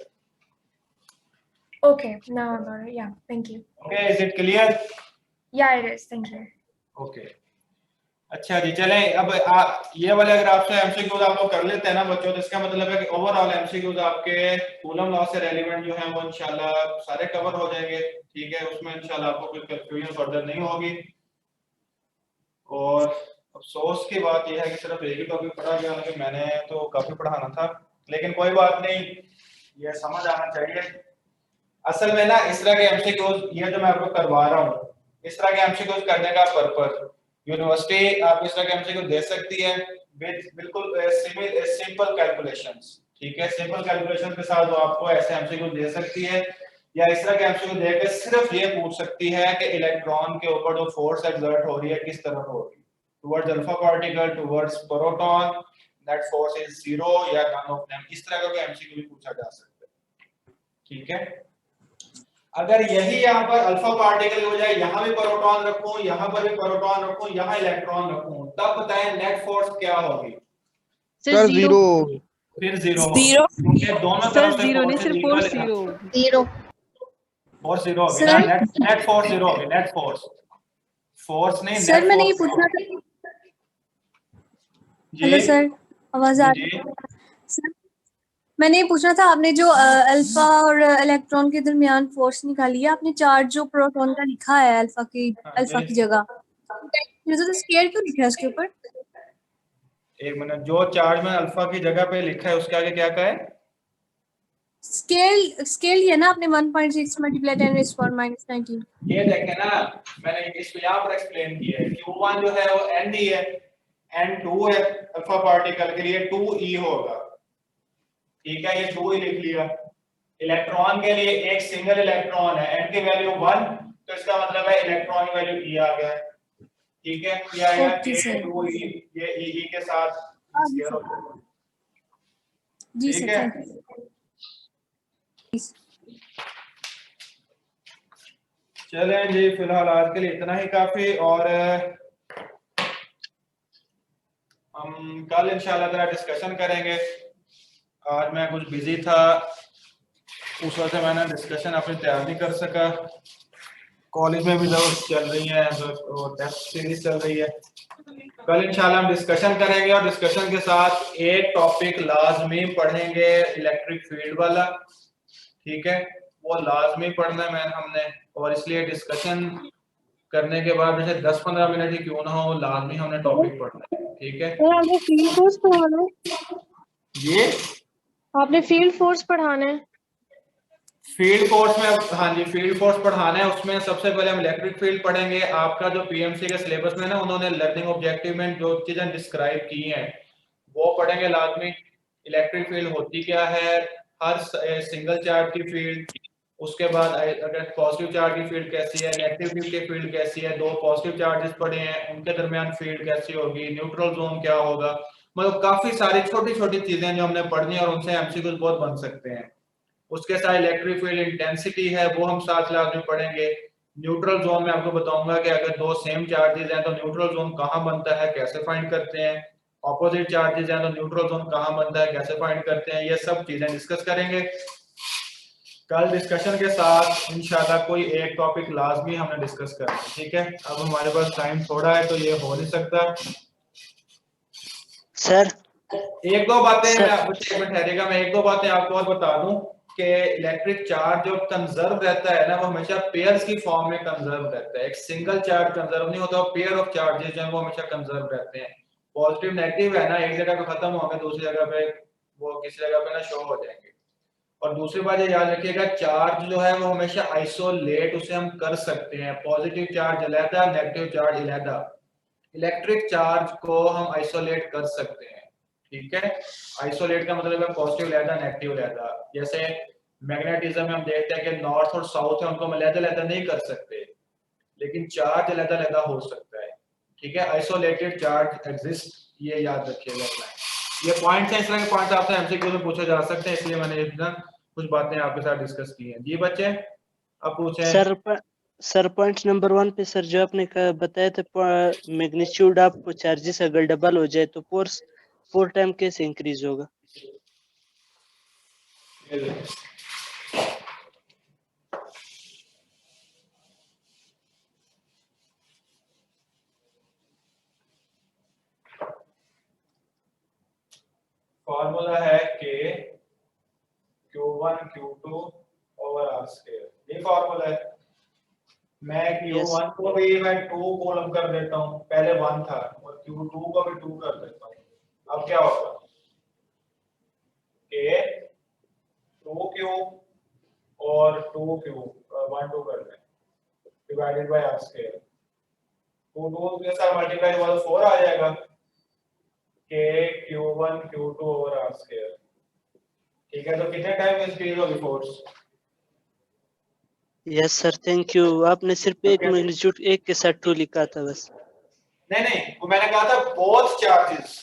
S10: Okay, now I got it. Yeah, thank you.
S1: Okay, is it clear?
S10: Yeah, it is. Thank you.
S1: Okay. अच्छा जी, चलें अब ये वाले अगर आपसे MCQs आप लोग कर लेते हैं ना बच्चों, तो इसका मतलब है कि ओवरऑल एमसीक्यूज आपके कूलम लॉ से रेलेवेंट जो है वो इंशाल्लाह सारे कवर हो जाएंगे, ठीक है। उसमें इंशाल्लाह आपको कोई कंफ्यूजन फर्दर नहीं होगी। और अफसोस की बात यह है कि सिर्फ एक ही टॉपिक पढ़ा गया, हालांकि मैंने तो काफी पढ़ाना था, लेकिन कोई बात नहीं, ये समझ आना चाहिए। असल में ना इस तरह के एमसीक्यूज ये जो मैं आपको करवा रहा हूँ, इस तरह के एमसीक्यूज करने का पर्पस, यूनिवर्सिटी आपको इस तरह के एमसीक्यू दे सकती है बिल्कुल सिंपल कैलकुलेशंस, ठीक है, सिंपल कैलकुलेशन के साथ वो आपको ऐसे एमसीक्यू दे सकती है, या इस तरह के एमसीक्यू देकर सिर्फ ये पूछ सकती है कि इलेक्ट्रॉन के ऊपर जो फोर्स एक्सर्ट हो रही है किस तरफ हो रही है, towards alpha particle, towards proton, that force is zero या नन ऑफ देम, इस तरह का एमसीक्यू भी पूछा जा सकता है, ठीक है। अगर यही यहाँ पर अल्फा पार्टिकल की बजाय यहाँ भी प्रोटॉन रखूं, यहाँ पर भी प्रोटॉन रखूं, यहाँ इलेक्ट्रॉन रखूं, तब बताएं नेट फोर्स क्या होगी?
S2: Sir zero.
S1: फिर जीरो,
S5: जीरो
S1: दोनों
S5: सर,
S1: तरफ से
S5: जीरो नहीं,
S1: फोर्स
S5: सिर्फ
S1: इक्वल
S5: फोर्स
S1: है,
S5: जीरो
S9: जीरो
S1: फोर्स जीरो होगी ना, नेट फोर्स जीरो होगी, नेट फोर्स नहीं,
S10: सर
S1: नेट
S10: मैंने ये
S1: फोर्स
S10: पूछना था।
S1: जी
S10: हेलो सर, आवाज आ रही है? सर मैंने ये पूछना था, आपने जो अल्फा और इलेक्ट्रॉन के दरमियान फोर्स निकाली है, आपने चार्ज जो प्रोटॉन का लिखा है अल्फा की जगह, तो स्केयर क्यों लिखा है उसके ऊपर?
S1: एक मिनट, जो चार्ज में अल्फा की जगह पे लिखा है उसके आगे क्या कहा है?
S10: स्केल ये ना आपने 1.6 मल्टीप्लाई 10⁻⁻19।
S1: ये देखें ना, मैंने इसको यहाँ पर एक्सप्लेन किया है, Q1 जो है वो Nd है, N2 है अल्फा पार्टिकल के लिए 2e होगा, ठीक है, ये 2e लिख लिया। इलेक्ट्रॉन के लिए एक सिंगल इलेक्ट्रॉन है, n की वैल्यू 1, तो इसका मतलब है इलेक्ट्रॉन की वैल्यू e आ गया, ठीक है, ये आएगा k2e, ये e के साथ स्क्वायर हो जाएगा, ठीक है। चलें जी, फिलहाल आज के लिए इतना ही काफी, और हम कल इंशाल्लाह ताला डिस्कशन करेंगे। आज मैं कुछ बिजी था, उस वजह से मैंने डिस्कशन अपनी तैयार नहीं कर सका, कॉलेज में भी जरूर चल रही है, टेस्ट सीरीज चल रही है। कल इंशाल्लाह हम डिस्कशन करेंगे, और डिस्कशन के साथ एक टॉपिक लाजमी पढ़ेंगे, इलेक्ट्रिक फील्ड वाला, ठीक है, वो लाजमी पढ़ना है हमने, और इसलिए डिस्कशन करने के बाद जैसे 10-15 मिनट ही क्यों ना हो, लाजमी हमने टॉपिक पढ़ना है, ठीक है।
S9: आपने फील्ड फोर्स पढ़ाना है?
S1: ये
S9: आपने फील्ड फोर्स पढ़ाना है?
S1: फील्ड फोर्स में, हाँ जी, फील्ड फोर्स पढ़ाना है, उसमें सबसे पहले हम इलेक्ट्रिक फील्ड पढ़ेंगे। आपका जो पीएमसी के सिलेबस में ना उन्होंने लर्निंग ऑब्जेक्टिव में जो चीजें डिस्क्राइब की हैं वो पढ़ेंगे लाजमी। इलेक्ट्रिक फील्ड होती क्या है, हर सिंगल चार्ज की फील्ड, उसके बाद अगर पॉजिटिव चार्ज की फील्ड कैसी है, नेगेटिव की फील्ड कैसी है, दो पॉजिटिव चार्जेस पड़े हैं उनके दरमियान फील्ड कैसी होगी, न्यूट्रल जोन क्या होगा, मतलब काफी सारी छोटी छोटी चीजें जो हमने पढ़नी है और उनसे एमसीक्यूज बहुत बन सकते हैं। उसके साथ इलेक्ट्रिक फील्ड इंटेंसिटी है वो हम साथ लाजमी पढ़ेंगे। न्यूट्रल जोन में आपको बताऊंगा कि अगर दो सेम चार्जेस हैं तो न्यूट्रल जोन कहाँ बनता है, कैसे फाइंड करते हैं, ऑपोजिट चार्जेस हैं तो न्यूट्रल जोन कहाँ बनता है, कैसे फाइंड करते हैं, ये सब चीजें डिस्कस करेंगे कल डिस्कशन के साथ इंशाल्लाह। कोई एक टॉपिक लाजमी हमने डिस्कस करना है, ठीक है। अब हमारे पास टाइम थोड़ा है तो ये हो नहीं सकता।
S12: सर
S1: एक दो बातें ठहरेगा, मैं एक दो बातें आपको और बता दूं कि इलेक्ट्रिक चार्ज जो कंजर्व रहता है ना वो हमेशा पेयर्स की फॉर्म में कंजर्व रहता है। एक सिंगल चार्ज कंजर्व नहीं होता, पेयर ऑफ चार्जेस जो है वो हमेशा कंजर्व रहते हैं। पॉजिटिव नेगेटिव है ना, एक जगह पे खत्म होंगे दूसरी जगह पे वो किसी जगह पे ना शो हो जाएंगे। और दूसरी बात ये याद रखिएगा, चार्ज जो है वो हमेशा आइसोलेट उसे हम कर सकते हैं, पॉजिटिव चार्ज अलहदा, नेगेटिव चार्ज अलहदा। इलेक्ट्रिक चार्ज को हम आइसोलेट कर सकते हैं, ठीक है। आइसोलेट का मतलब है पॉजिटिव अलहदा, नेगेटिव अलहदा। जैसे मैग्नेटिज्म में हम देखते हैं कि नॉर्थ और साउथ है उनको हम अलहदा अलहदा नहीं कर सकते, लेकिन चार्ज अलहदा अलहदा हो सकता है, ठीक है। आइसोलेटेड चार्ज एग्जिस्ट, ये याद रखिएगा। ये पॉइंट्स हैं, इस तरह के पॉइंट्स आपसे एमसीक्यू में पूछे जा सकते हैं, इसलिए मैंने इतना कुछ बातें आपके साथ डिस्कस की हैं। जी बच्चे अब पूछें।
S12: सर पॉइंट नंबर 1 पे सर जो आपने बताया था मैग्नीट्यूड ऑफ चार्जेस अगर डबल हो जाए तो फोर्स 4 टाइम कैसे इंक्रीज होगा?
S1: फॉर्मूला है कि Q1 Q2 over R square, ये फॉर्मूला है। मैं Q1 को भी मैं 2 कॉलम कर देता हूँ, पहले 1 था, और Q2 को भी 2 कर देता हूँ। अब क्या होगा कि 2Q और 2Q 1 2 कर दें डिवाइडेड बाय r स्क्वायर, 2 2 के साथ मल्टीप्लाई हुआ तो 4 आ जाएगा कि Q1 Q2 over r square. ठीक है, तो कितने टाइम इंक्रीज होगी force?
S12: Yes sir, thank you. आपने सिर्फ एक मैग्नीट्यूड एक के साथ 2 लिखा था बस।
S1: नहीं, वो मैंने कहा था बोथ चार्जेस।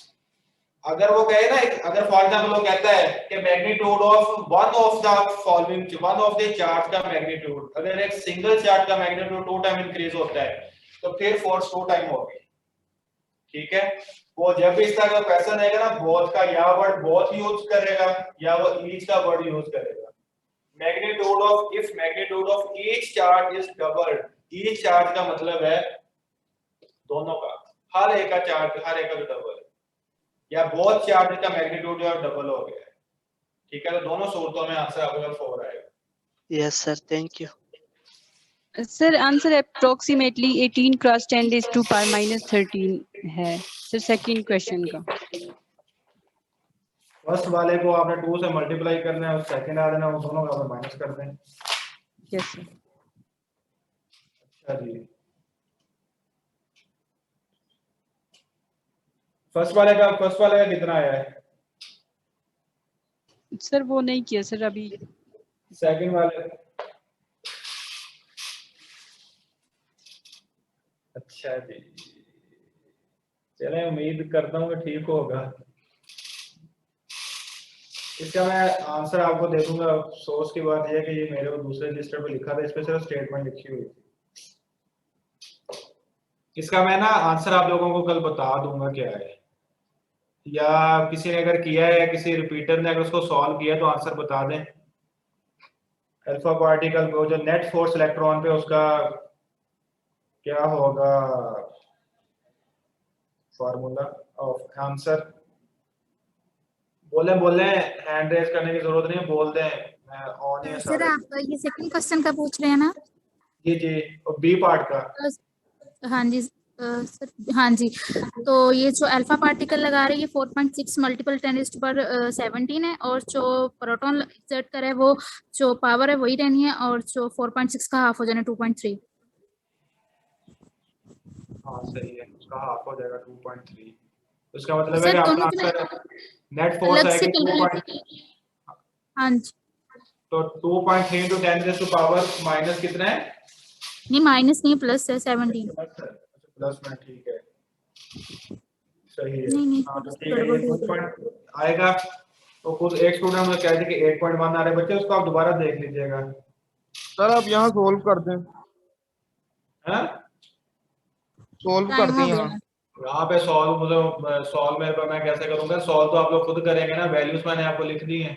S1: अगर वो कहे ना, अगर फॉर एग्जांपल वो कहता है कि magnitude of one of the following, one of the charge का मैग्नीट्यूड, अगर एक सिंगल चार्ज का मैग्नीट्यूड 2 टाइम इंक्रीज होता है तो फिर फोर्स 2 टाइम होगी। ठीक है, वो जब भी इस तरह का क्वेश्चन आएगा ना, बोथ का या वर्ड बोथ यूज करेगा या वो ईच का वर्ड यूज करेगा। Magnitude of, if magnitude of each charge is doubled, each charge का मतलब है दोनों का, हर एक का चार्ज, हर एक का डबल, या बोथ चार्ज का मैग्नीट्यूड जो है डबल हो गया है। ठीक है, तो दोनों सूरतों में आंसर आपका 4 आएगा।
S12: Yes sir, thank you.
S5: Sir answer approximately 18 cross 10 raise to power -13 है सर सेकंड क्वेश्चन का।
S1: फर्स्ट वाले को आपने 2 से मल्टीप्लाई करना है और सेकंड आ देना, उन दोनों का आप माइनस कर दें।
S5: Yes sir.
S1: अच्छा जी, फर्स्ट वाले का कितना आया है?
S5: सर वो नहीं किया सर अभी।
S1: सेकंड वाले, अच्छा जी, चलें उम्मीद करता हूँ कि ठीक होगा। इसका मैं आंसर आपको दे दूंगा। अफसोस की बात यह है कि ये मेरे को दूसरे रजिस्टर पे लिखा था, इस पे सिर्फ स्टेटमेंट लिखी हुई थी। इसका मैं ना आंसर आप लोगों को कल बता दूंगा क्या है, या किसी ने अगर किया है, किसी रिपीटर ने अगर उसको सॉल्व किया तो आंसर बता दें। अल्फा पार्टिकल को जो नेट फोर्स इलेक्ट्रॉन पे, उसका क्या होगा फार्मूला ऑफ आंसर? बोले हैंड रेज करने की जरूरत नहीं, बोल दें, मैं ऑन है
S6: सर आप ये सेकंड क्वेश्चन का पूछ रहे हैं ना?
S1: जी जी, और बी पार्ट का।
S6: हाँ जी सर, हाँ जी, तो ये जो अल्फा पार्टिकल लगा रहे हैं ये 4.6 मल्टीपल 10⁻17 है, और जो प्रोटॉन एक्सर्ट कर है वो जो पावर है वही रहनी है, और जो 4.6 का हाफ हो जाना 2.3।
S1: हाँ सही है, उसका हाफ हो जाएगा 2.3। उसका मतलब है कि आपका आंसर नेट फोर्स है कि 2.
S6: हाँ जी,
S1: तो 2.3 into 10⁻⁻, माइनस कितना है?
S6: नहीं माइनस नहीं, प्लस है 17।
S1: प्लस में, ठीक है, सही है।
S6: नहीं
S1: हाँ तो ठीक है, ये 2 आएगा। तो खुद एक स्टूडेंट मुझे कह दी कि 8.1 आ रहे बच्चे, उसको आप दोबारा देख लीजिएगा।
S2: सर आप यहाँ सोल्व कर दें।
S1: हैं?
S2: सोल्व कर दें
S1: यहाँ पे सॉल्व, मुझे सॉल्व मेरे पर मैं कैसे करूंगा? सॉल्व तो आप लोग खुद करेंगे ना, वैल्यूज मैंने आपको लिख दी हैं।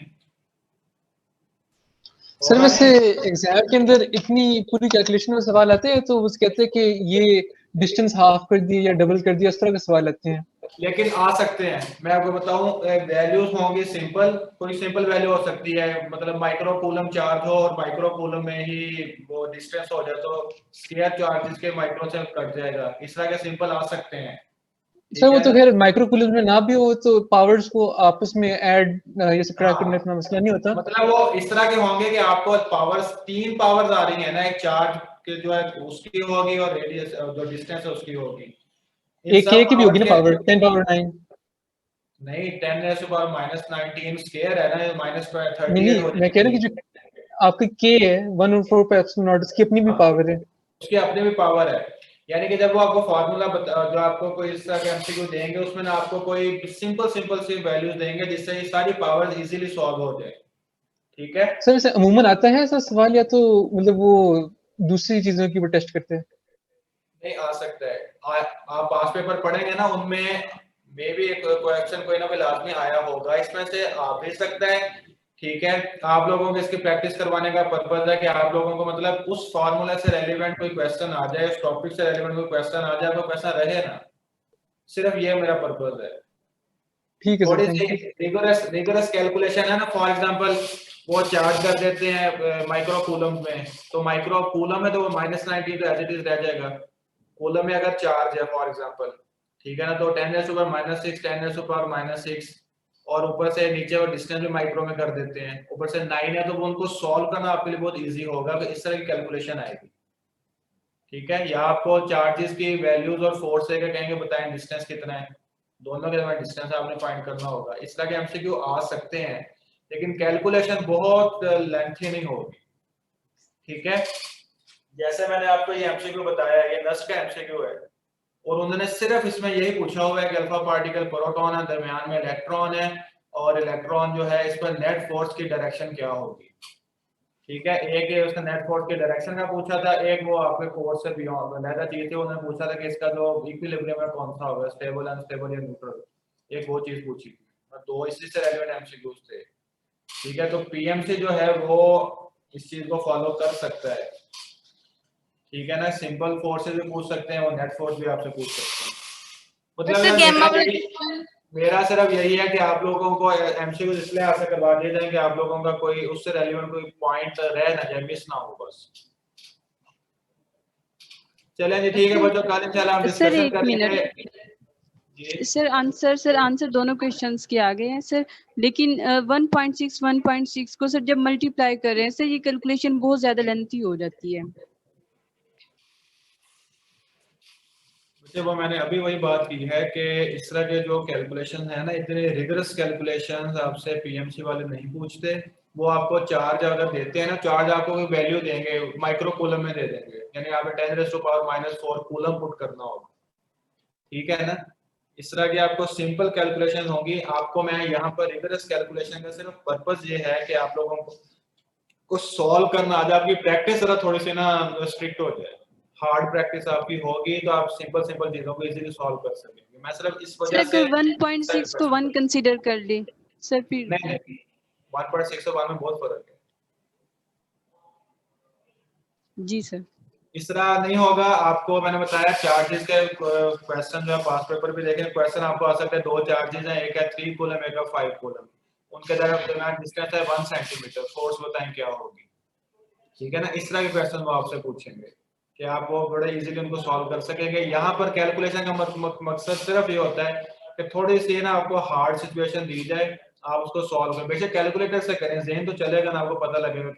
S13: सर वैसे एग्जाम के अंदर इतनी पूरी कैलकुलेशन में सवाल आते हैं तो वो कहते हैं कि ये डिस्टेंस हाफ कर दी या डबल कर दिया, इस तरह के सवाल आते हैं।
S1: लेकिन आ सकते हैं, मैं आपको बताऊं, वैल्यूज होंगी सिंपल, कोई सिंपल वैल्यू हो सकती है, मतलब माइक्रो कूलम चार्ज हो और माइक्रो कूलम में ही वो डिस्टेंस हो जाए तो स्क्वायर चार्जेस के माइक्रो से कट जाएगा, इस तरह के सिंपल आ सकते हैं।
S13: सर वो तो खैर माइक्रो कूलम में ना भी हो तो पावर्स को आपस में ऐड या सब्ट्रैक्ट करने का मसला नहीं होता।
S1: मतलब वो इस तरह के होंगे कि आपको पावर्स, 3 पावर्स आ रही है ना, एक चार्ज के जो है उसकी होगी और रेडियस जो डिस्टेंस है उसकी होगी।
S13: एक के की भी होगी ना पावर, 10 पावर 9
S1: नहीं, 10⁻⁻19 स्क्वायर है ना, -38
S13: नहीं, मैं कह रहा हूं कि जो आपकी के है 1/4 उसकी अपनी भी पावर है,
S1: उसकी अपनी भी पावर है। यानी कि जब वो आपको फार्मूला जो आपको कोई इस तरह के एमसीक्यू देंगे उसमें ना आपको कोई सिंपल सी वैल्यूज देंगे जिससे ये सारी पावर्स इजीली सॉल्व हो जाए। ठीक है
S13: सर वैसे अमूमन आता है ऐसा सवाल या तो मतलब वो दूसरी चीजों की वो टेस्ट करते हैं?
S1: नहीं, आ सकता है। आप पास पेपर पढ़ेंगे ना, उनमें मे भी एक क्वेश्चन कोई ना कोई लाजमी आया होगा, इसमें से आ भी सकता है। ठीक है, आप लोगों को इसकी प्रैक्टिस करवाने का पर्पज है कि आप लोगों को मतलब उस फार्मूला से रेलेवेंट कोई क्वेश्चन आ जाए, उस टॉपिक से रेलेवेंट कोई क्वेश्चन आ जाए, वो क्वेश्चन रहे ना, सिर्फ ये मेरा पर्पज है।
S13: ठीक है
S1: थोड़ी
S13: सर,
S1: सी रिगरस कैलकुलेशन है ना, फॉर एग्जांपल वो चार्ज कर देते हैं माइक्रो कूलम में, तो माइक्रो कूलम है तो वो -19 तो एज इट इज रह जाएगा। कूलम में अगर चार्ज है फॉर एग्जांपल, ठीक है ना, तो 10⁻⁻6 10⁻⁻6 और ऊपर से नीचे वो डिस्टेंस भी माइक्रो में कर देते हैं, ऊपर से 9 है, तो वो उनको सॉल्व करना आपके लिए बहुत इजी होगा, तो इस तरह की कैलकुलेशन आएगी। ठीक है, या आपको चार्जेस की वैल्यूज और फोर्स से कहेंगे बताएं डिस्टेंस कितना है, दोनों के दरमियान डिस्टेंस आपने फाइंड करना होगा। इस तरह के एमसीक्यू आ सकते हैं, लेकिन कैलकुलेशन बहुत लेंथी नहीं होगी। ठीक है, जैसे मैंने आपको ये एमसीक्यू बताया, ये नस्ट का एमसीक्यू है और उन्होंने सिर्फ इसमें यही पूछा हुआ है कि अल्फा पार्टिकल प्रोटॉन है, दरमियान में इलेक्ट्रॉन है, और इलेक्ट्रॉन जो है इस पर नेट फोर्स की डायरेक्शन क्या होगी। ठीक है, एक ये उसने नेट फोर्स की डायरेक्शन का पूछा था, एक वो आपके फोर्स से बियॉन्ड अलग चीज थी, उन्होंने पूछा था कि इसका जो इक्विलिब्रियम है कौन सा होगा, स्टेबल अनस्टेबल या न्यूट्रल, एक वो चीज पूछी थी। तो इसी से रेलेवेंट एमसीक्यूज थे। ठीक है, तो पीएमसी जो है वो इस चीज को फॉलो कर सकता है। ठीक है ना, सिंपल फोर्स भी पूछ सकते हैं और नेट फोर्स भी आपसे पूछ सकते हैं। मतलब मेरा सिर्फ यही है कि आप लोगों को एमसीक्यू इसलिए आपसे करवा दिए जाए कि आप लोगों का कोई उससे रेलेवेंट कोई पॉइंट रह ना जाए, मिस ना हो बस। चलें जी, ठीक है बच्चों, कल इंशाल्लाह हम
S5: सर
S1: डिस्कशन
S5: एक
S1: करेंगे।
S5: मिनट सर आंसर दोनों क्वेश्चंस के आ गए हैं सर, लेकिन 1.6 को सर जब मल्टीप्लाई कर रहे हैं सर, ये कैलकुलेशन बहुत ज्यादा लेंथी हो जाती है।
S1: वो मैंने अभी वही बात की है कि इस तरह के जो कैलकुलेशन है ना, इतने रिगरस कैलकुलेशंस आपसे पीएमसी वाले नहीं पूछते। वो आपको चार्ज अगर देते हैं ना, चार्ज आपको कोई वैल्यू देंगे, माइक्रो कूलम में दे देंगे, यानी आपने 10⁻⁻4 कूलम पुट करना होगा। ठीक है ना, इस तरह की आपको सिंपल कैलकुलेशन होगी। आपको मैं यहाँ पर रिगरस कैलकुलेशन का सिर्फ पर्पस ये है कि आप लोगों को सॉल्व करना आ जाए, आपकी प्रैक्टिस जरा थोड़ी सी ना स्ट्रिक्ट हो जाए। हार्ड प्रैक्टिस आपकी होगी तो आप सिंपल चीजों को इजीली सॉल्व कर सकेंगे। मैं सिर्फ इस वजह से
S5: 1.6 को 1 कंसीडर कर ली सर, फिर
S1: नहीं 1.6 और 1 में बहुत फर्क है
S5: जी सर।
S1: इस तरह नहीं होगा। आपको मैंने बताया चार्जेस के क्वेश्चन जो है पास पेपर पे देखें, क्वेश्चन आपको आ सकते हैं, दो चार्जेस हैं, एक है 3 कूलम, एक है 5 कूलम, उनके दरमियान डिस्टेंस है 1 सेंटीमीटर, फोर्स बताएं क्या होगी। ठीक है ना, इस तरह के क्वेश्चन वो आपसे पूछेंगे कि आप वो बड़े इजीली उनको सॉल्व कर सकेंगे। यहाँ पर कैलकुलेशन का मकसद सिर्फ ये होता है कि थोड़ी सी ना आपको हार्ड सिचुएशन दी जाए, आप उसको सॉल्व करें। बेशक कैलकुलेटर से करें, ज़हन तो चलेगा ना, आपको पता लगेगा।